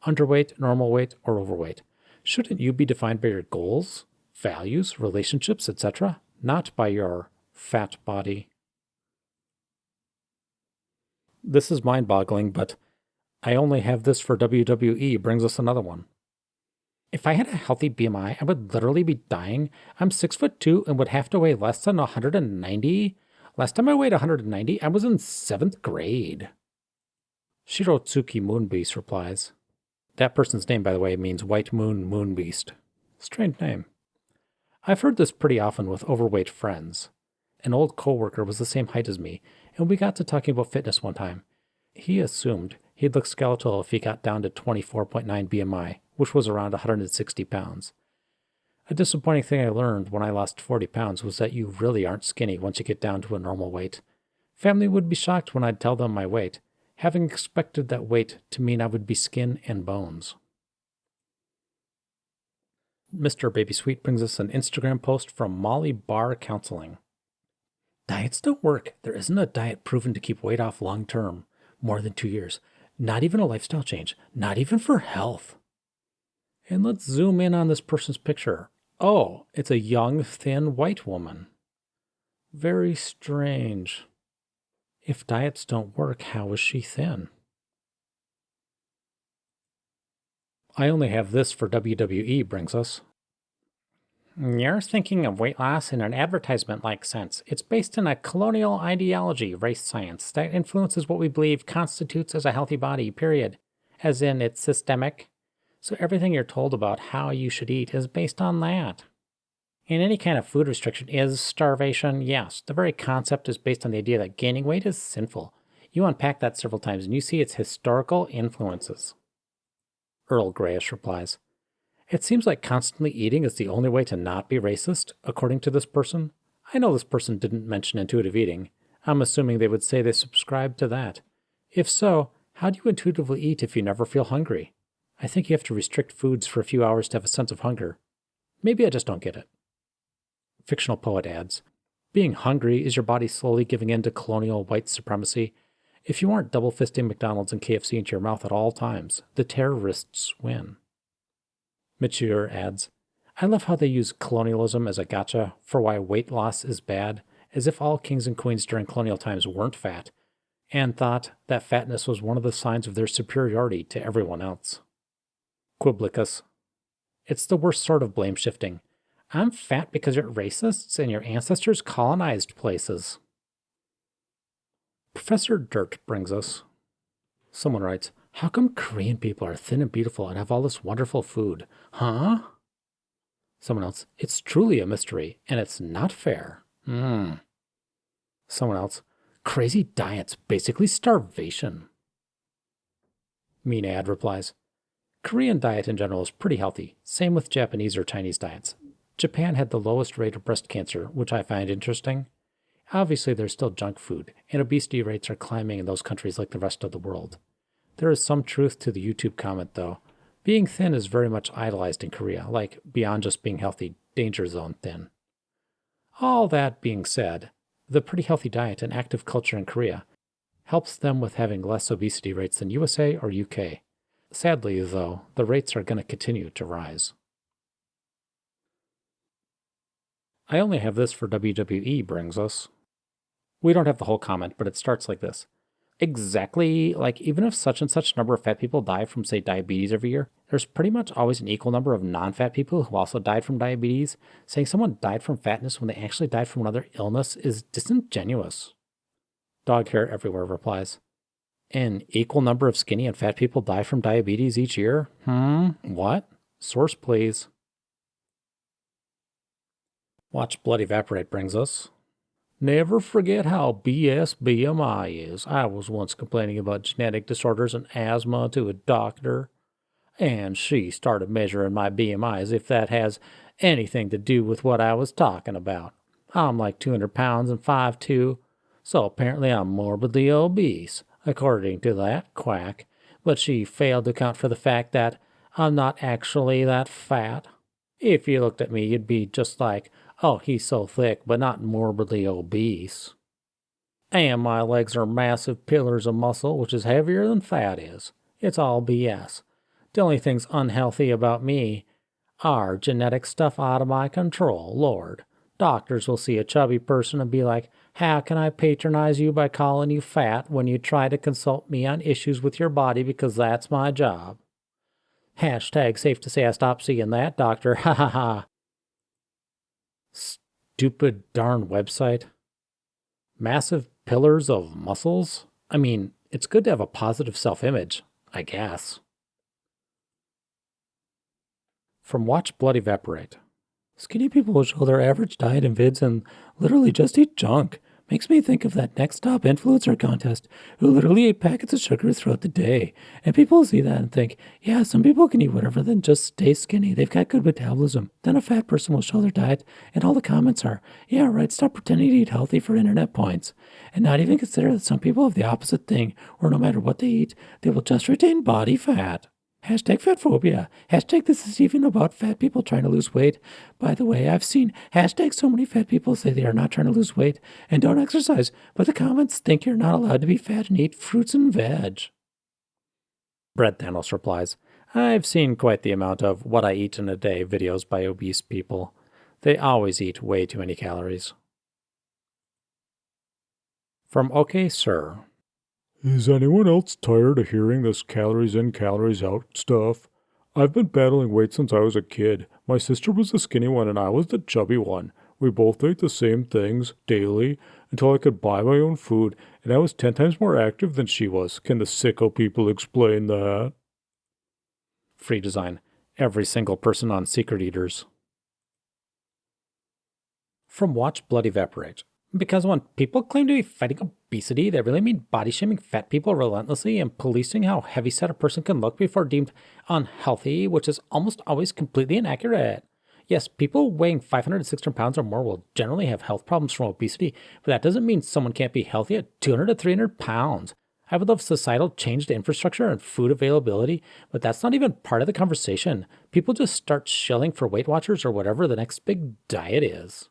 Underweight, normal weight, or overweight. Shouldn't you be defined by your goals, values, relationships, etc., not by your fat body? This is mind-boggling, but I only have this for WWE brings us another one. If I had a healthy BMI, I would literally be dying. I'm 6'2" and would have to weigh less than 190. Last time I weighed 190, I was in 7th grade. Shirotsuki Moonbeast replies, that person's name, by the way, means White Moon Moonbeast. Strange name. I've heard this pretty often with overweight friends. An old coworker was the same height as me, and we got to talking about fitness one time. He assumed he'd look skeletal if he got down to 24.9 BMI, which was around 160 pounds. A disappointing thing I learned when I lost 40 pounds was that you really aren't skinny once you get down to a normal weight. Family would be shocked when I'd tell them my weight, having expected that weight to mean I would be skin and bones. Mr. Baby Sweet brings us an Instagram post from Molly Barr Counseling. Diets don't work. There isn't a diet proven to keep weight off long term, more than 2 years. Not even a lifestyle change. Not even for health. And let's zoom in on this person's picture. Oh, it's a young, thin white woman. Very strange. If diets don't work, how is she thin? I only have this for WWE brings us. You're thinking of weight loss in an advertisement-like sense. It's based in a colonial ideology, race science, that influences what we believe constitutes as a healthy body, period. As in, it's systemic. So everything you're told about how you should eat is based on that. And any kind of food restriction is starvation, yes. The very concept is based on the idea that gaining weight is sinful. You unpack that several times and you see its historical influences. Earl Grayish replies, it seems like constantly eating is the only way to not be racist, according to this person. I know this person didn't mention intuitive eating. I'm assuming they would say they subscribe to that. If so, how do you intuitively eat if you never feel hungry? I think you have to restrict foods for a few hours to have a sense of hunger. Maybe I just don't get it. Fictional poet adds, being hungry is your body slowly giving in to colonial white supremacy. If you aren't double-fisting McDonald's and KFC into your mouth at all times, the terrorists win. Mature adds, I love how they use colonialism as a gotcha for why weight loss is bad, as if all kings and queens during colonial times weren't fat, and thought that fatness was one of the signs of their superiority to everyone else. Quiblicus, it's the worst sort of blame shifting. I'm fat because you're racists and your ancestors colonized places. Professor Dirt brings us. Someone writes, how come Korean people are thin and beautiful and have all this wonderful food? Huh? Someone else, it's truly a mystery, and it's not fair. Someone else, crazy diets, basically starvation. Mean Ad replies, Korean diet in general is pretty healthy, same with Japanese or Chinese diets. Japan had the lowest rate of breast cancer, which I find interesting. Obviously, there's still junk food, and obesity rates are climbing in those countries like the rest of the world. There is some truth to the YouTube comment, though. Being thin is very much idolized in Korea, like beyond just being healthy, danger zone thin. All that being said, the pretty healthy diet and active culture in Korea helps them with having less obesity rates than USA or UK. Sadly, though, the rates are going to continue to rise. I only have this for WWE brings us. We don't have the whole comment, but it starts like this. Exactly, like even if such and such number of fat people die from, say, diabetes every year, there's pretty much always an equal number of non-fat people who also died from diabetes. Saying someone died from fatness when they actually died from another illness is disingenuous. Dog Hair Everywhere replies, an equal number of skinny and fat people die from diabetes each year? What? Source, please. Watch Blood Evaporate brings us. Never forget how BS BMI is. I was once complaining about genetic disorders and asthma to a doctor, and she started measuring my BMI as if that has anything to do with what I was talking about. I'm like 200 pounds and 5'2", so apparently I'm morbidly obese, according to that quack, but she failed to account for the fact that I'm not actually that fat. If you looked at me, you'd be just like, oh, he's so thick, but not morbidly obese. And my legs are massive pillars of muscle, which is heavier than fat is. It's all BS. The only things unhealthy about me are genetic stuff out of my control, Lord. Doctors will see a chubby person and be like, how can I patronize you by calling you fat when you try to consult me on issues with your body because that's my job? Hashtag safe to say I stopped seeing that, doctor. Ha ha ha. Stupid darn website. Massive pillars of muscles? I mean, it's good to have a positive self-image, I guess. From Watch Blood Evaporate. Skinny people will show their average diet in vids and literally just eat junk. Makes me think of that Next Stop influencer contest who literally ate packets of sugar throughout the day. And people see that and think, yeah, some people can eat whatever, then just stay skinny. They've got good metabolism. Then a fat person will show their diet, and all the comments are, yeah, right, stop pretending to eat healthy for internet points. And not even consider that some people have the opposite thing, where no matter what they eat, they will just retain body fat. Hashtag fatphobia. Hashtag this is even about fat people trying to lose weight. By the way, I've seen hashtag so many fat people say they are not trying to lose weight and don't exercise, but the comments think you're not allowed to be fat and eat fruits and veg. Brett Thanos replies, I've seen quite the amount of what I eat in a day videos by obese people. They always eat way too many calories. From OK Sir. Is anyone else tired of hearing this calories in, calories out stuff? I've been battling weight since I was a kid. My sister was the skinny one and I was the chubby one. We both ate the same things daily until I could buy my own food, and I was 10 times more active than she was. Can the sicko people explain that? Free design. Every single person on Secret Eaters. From Watch Blood Evaporate. Because when people claim to be fighting obesity, they really mean body-shaming fat people relentlessly and policing how heavyset a person can look before deemed unhealthy, which is almost always completely inaccurate. Yes, people weighing 560 pounds or more will generally have health problems from obesity, but that doesn't mean someone can't be healthy at 200 to 300 pounds. I would love societal change to infrastructure and food availability, but that's not even part of the conversation. People just start shilling for Weight Watchers or whatever the next big diet is.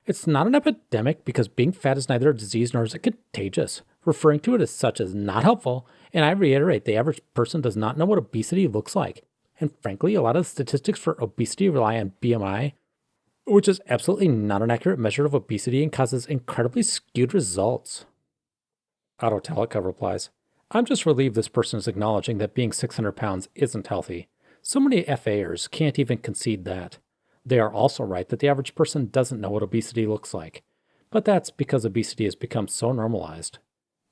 It's not an epidemic because being fat is neither a disease nor is it contagious. Referring to it as such is not helpful, and I reiterate the average person does not know what obesity looks like. And frankly, a lot of the statistics for obesity rely on BMI, which is absolutely not an accurate measure of obesity and causes incredibly skewed results. Autotelica replies, I'm just relieved this person is acknowledging that being 600 pounds isn't healthy. So many FAers can't even concede that. They are also right that the average person doesn't know what obesity looks like. But that's because obesity has become so normalized,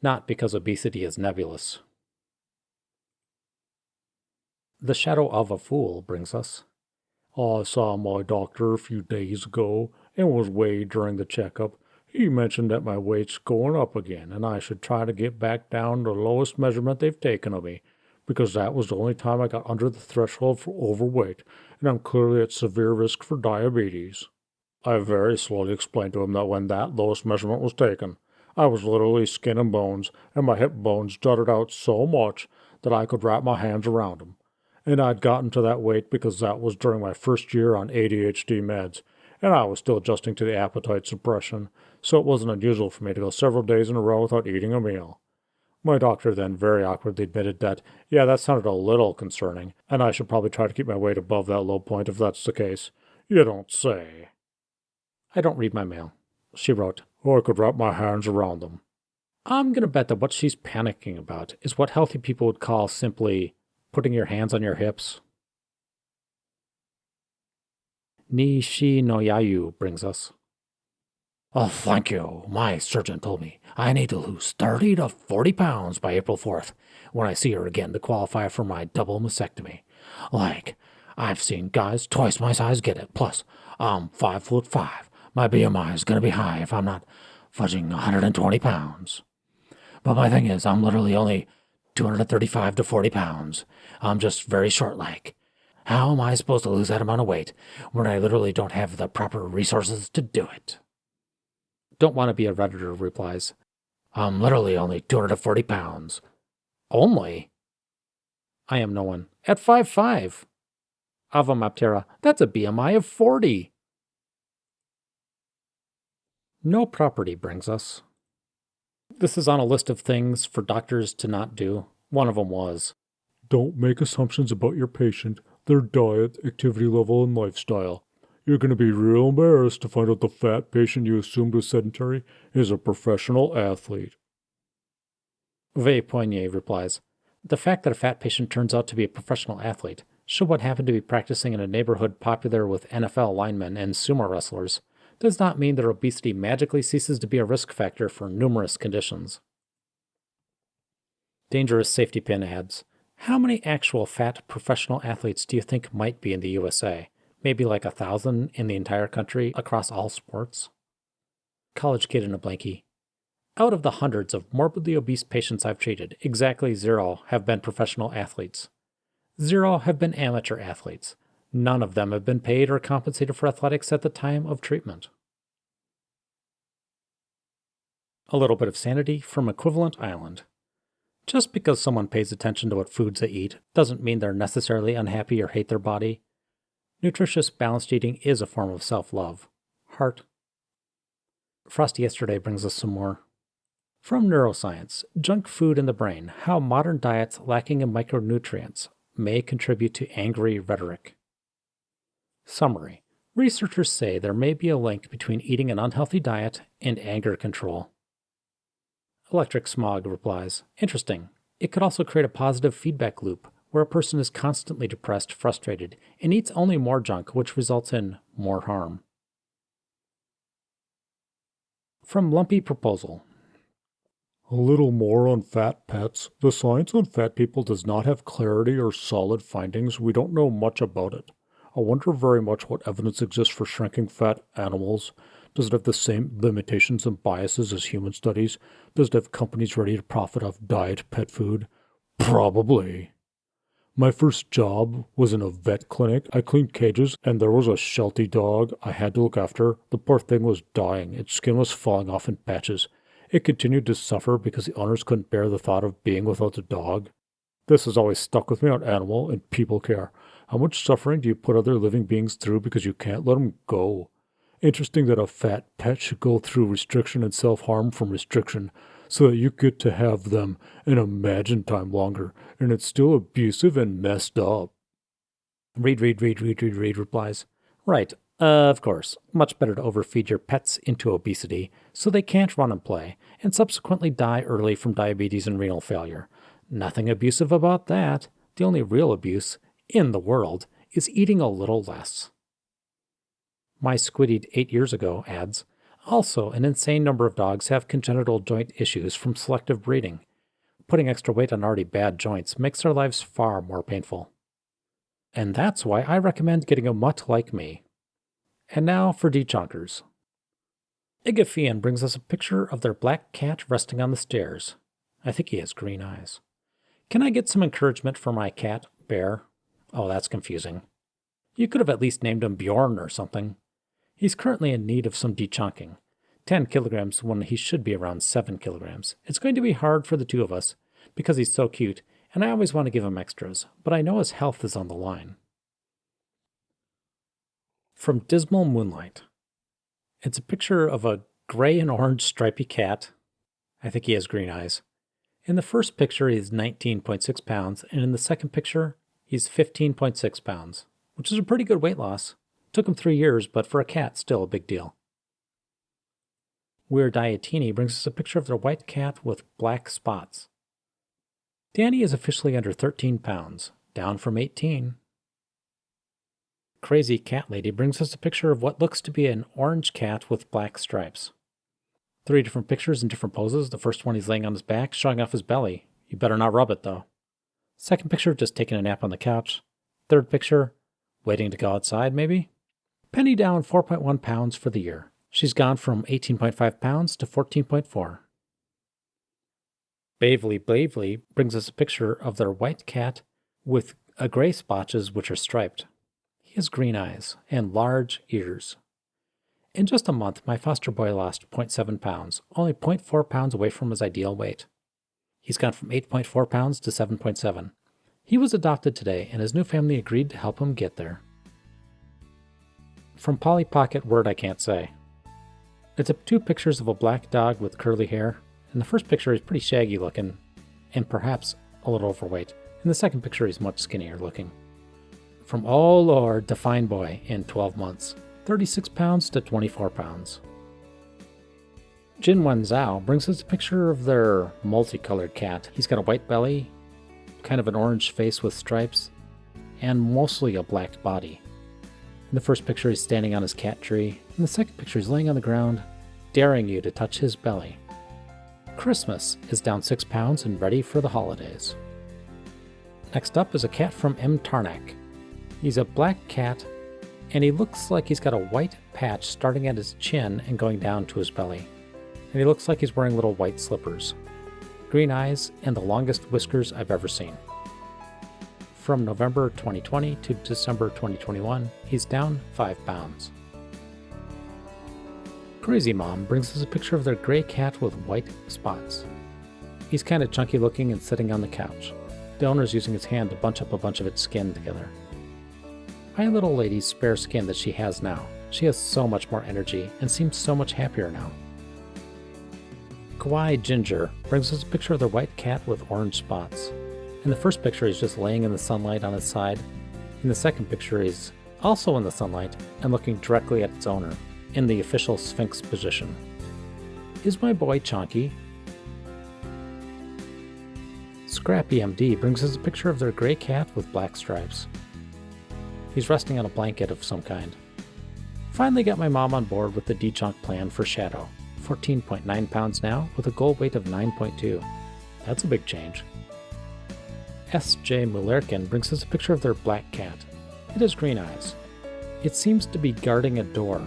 not because obesity is nebulous. The Shadow of a Fool brings us. I saw my doctor a few days ago and was weighed during the checkup. He mentioned that my weight's going up again and I should try to get back down to the lowest measurement they've taken of me, because that was the only time I got under the threshold for overweight, and I'm clearly at severe risk for diabetes. I very slowly explained to him that when that lowest measurement was taken, I was literally skin and bones, and my hip bones jutted out so much that I could wrap my hands around them. And I'd gotten to that weight because that was during my first year on ADHD meds, and I was still adjusting to the appetite suppression, so it wasn't unusual for me to go several days in a row without eating a meal. My doctor then very awkwardly admitted that, yeah, that sounded a little concerning, and I should probably try to keep my weight above that low point if that's the case. You don't say. I don't read my mail. She wrote, Or I could wrap my hands around them. I'm going to bet that what she's panicking about is what healthy people would call simply putting your hands on your hips. Nishi no Yayu brings us. Oh, thank you. My surgeon told me I need to lose 30 to 40 pounds by April 4th when I see her again to qualify for my double mastectomy. Like, I've seen guys twice my size get it. Plus, I'm 5'5". My BMI is going to be high if I'm not fudging 120 pounds. But my thing is, I'm literally only 235 to 40 pounds. I'm just very short-like. How am I supposed to lose that amount of weight when I literally don't have the proper resources to do it? Don't want to be a Redditor replies, I'm literally only 240 pounds. Only? I am no one. At 5'5". Avamaptera, that's a BMI of 40. No property brings us. This is on a list of things for doctors to not do. One of them was, don't make assumptions about your patient, their diet, activity level, and lifestyle. You're going to be real embarrassed to find out the fat patient you assumed was sedentary is a professional athlete. Vey Poignet replies, the fact that a fat patient turns out to be a professional athlete, should what happen to be practicing in a neighborhood popular with NFL linemen and sumo wrestlers, does not mean their obesity magically ceases to be a risk factor for numerous conditions. Dangerous Safety Pin adds, how many actual fat professional athletes do you think might be in the USA? Maybe like 1,000 in the entire country across all sports? College Kid in a Blankie. Out of the hundreds of morbidly obese patients I've treated, exactly 0 have been professional athletes. 0 have been amateur athletes. None of them have been paid or compensated for athletics at the time of treatment. A little bit of sanity from Equivalent Island. Just because someone pays attention to what foods they eat doesn't mean they're necessarily unhappy or hate their body. Nutritious, balanced eating is a form of self-love. Heart. Frosty Yesterday brings us some more. From Neuroscience, Junk Food in the Brain, How Modern Diets Lacking in Micronutrients May Contribute to Angry Rhetoric. Summary. Researchers say there may be a link between eating an unhealthy diet and anger control. Electric Smog replies, interesting. It could also create a positive feedback loop where a person is constantly depressed, frustrated, and eats only more junk, which results in more harm. From Lumpy Proposal. A little more on fat pets. The science on fat people does not have clarity or solid findings. We don't know much about it. I wonder very much what evidence exists for shrinking fat animals. Does it have the same limitations and biases as human studies? Does it have companies ready to profit off diet pet food? Probably. My first job was in a vet clinic. I cleaned cages, and there was a Sheltie dog I had to look after. The poor thing was dying. Its skin was falling off in patches. It continued to suffer because the owners couldn't bear the thought of being without the dog. This has always stuck with me on animal and people care. How much suffering do you put other living beings through because you can't let them go? Interesting that a fat pet should go through restriction and self-harm from restriction so that you get to have them and imagine time longer, and it's still abusive and messed up. Read replies, right, of course. Much better to overfeed your pets into obesity so they can't run and play, and subsequently die early from diabetes and renal failure. Nothing abusive about that. The only real abuse in the world is eating a little less. My Squiddied 8 years ago adds, also, an insane number of dogs have congenital joint issues from selective breeding. Putting extra weight on already bad joints makes their lives far more painful. And that's why I recommend getting a mutt like me. And now for dechunkers. Igafian brings us a picture of their black cat resting on the stairs. I think he has green eyes. Can I get some encouragement for my cat, Bear? Oh, that's confusing. You could have at least named him Bjorn or something. He's currently in need of some dechunking. 10 kilograms when he should be around 7 kilograms. It's going to be hard for the two of us, because he's so cute, and I always want to give him extras, but I know his health is on the line. From Dismal Moonlight. It's a picture of a gray and orange stripy cat. I think he has green eyes. In the first picture, he's 19.6 pounds, and in the second picture, he's 15.6 pounds, which is a pretty good weight loss. Took him 3 years, but for a cat, still a big deal. Weird Dietini brings us a picture of their white cat with black spots. Danny is officially under 13 pounds, down from 18. Crazy Cat Lady brings us a picture of what looks to be an orange cat with black stripes. 3 different pictures in different poses. The first one he's laying on his back, showing off his belly. You better not rub it, though. Second picture, just taking a nap on the couch. Third picture, waiting to go outside, maybe? Penny down 4.1 pounds for the year. She's gone from 18.5 pounds to 14.4. Bavely brings us a picture of their white cat with a gray spotches which are striped. He has green eyes and large ears. In just a month, my foster boy lost 0.7 pounds, only 0.4 pounds away from his ideal weight. He's gone from 8.4 pounds to 7.7. He was adopted today, and his new family agreed to help him get there. From Polly Pocket Word I Can't Say. It's 2 pictures of a black dog with curly hair. In the first picture, he's pretty shaggy looking, and perhaps a little overweight. In the second picture, he's much skinnier looking. From Oh Lord to Fine Boy in 12 months, 36 pounds to 24 pounds. Jin Wen Zhao brings us a picture of their multicolored cat. He's got a white belly, kind of an orange face with stripes, and mostly a black body. In the first picture, he's standing on his cat tree. In the second picture, he's laying on the ground, daring you to touch his belly. Christmas is down 6 pounds and ready for the holidays. Next up is a cat from M. Tarnak. He's a black cat, and he looks like he's got a white patch starting at his chin and going down to his belly. And he looks like he's wearing little white slippers. Green eyes and the longest whiskers I've ever seen. From November 2020 to December 2021, he's down 5 pounds. Crazy Mom brings us a picture of their gray cat with white spots. He's kind of chunky looking and sitting on the couch. The owner's using his hand to bunch up a bunch of its skin together. My little lady's spare skin that she has now. She has so much more energy and seems so much happier now. Kawaii Ginger brings us a picture of their white cat with orange spots. In the first picture, he's just laying in the sunlight on his side. In the second picture, he's also in the sunlight and looking directly at its owner, in the official Sphinx position. Is my boy chonky? Scrappy MD brings us a picture of their gray cat with black stripes. He's resting on a blanket of some kind. Finally got my mom on board with the D-Chunk plan for Shadow. 14.9 pounds now, with a goal weight of 9.2. That's a big change. S.J. Mullerkin brings us a picture of their black cat. It has green eyes. It seems to be guarding a door.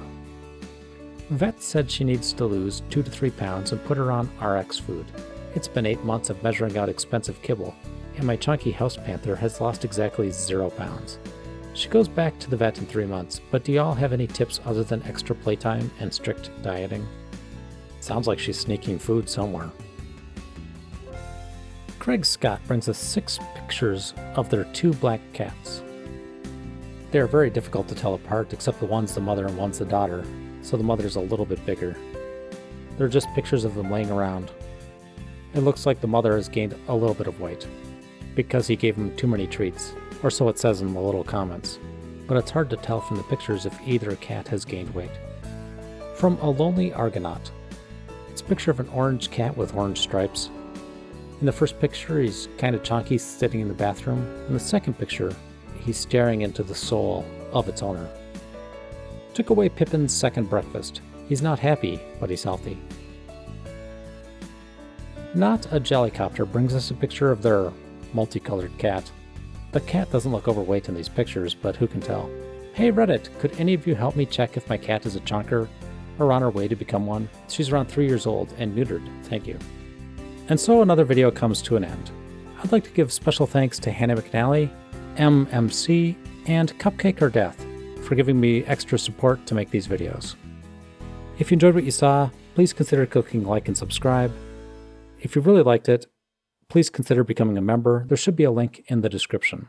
Vet said she needs to lose 2 to 3 pounds and put her on RX food. It's been 8 months of measuring out expensive kibble, and my chunky house panther has lost exactly 0 pounds. She goes back to the vet in 3 months, but do y'all have any tips other than extra playtime and strict dieting? Sounds like she's sneaking food somewhere. Craig Scott brings us 6 pictures of their 2 black cats. They are very difficult to tell apart, except the one's the mother and one's the daughter, so the mother's a little bit bigger. They're just pictures of them laying around. It looks like the mother has gained a little bit of weight, because he gave them too many treats, or so it says in the little comments, but it's hard to tell from the pictures if either cat has gained weight. From A Lonely Argonaut. It's a picture of an orange cat with orange stripes. In the first picture, he's kind of chonky sitting in the bathroom. In the second picture, he's staring into the soul of its owner. Took away Pippin's second breakfast. He's not happy, but he's healthy. Not a Jellycopter brings us a picture of their multicolored cat. The cat doesn't look overweight in these pictures, but who can tell? Hey Reddit, could any of you help me check if my cat is a chonker or on her way to become one? She's around 3 years old and neutered, thank you. And so another video comes to an end. I'd like to give special thanks to Hannah McNally, MMC, and Cupcake or Death for giving me extra support to make these videos. If you enjoyed what you saw, please consider clicking like and subscribe. If you really liked it, please consider becoming a member. There should be a link in the description.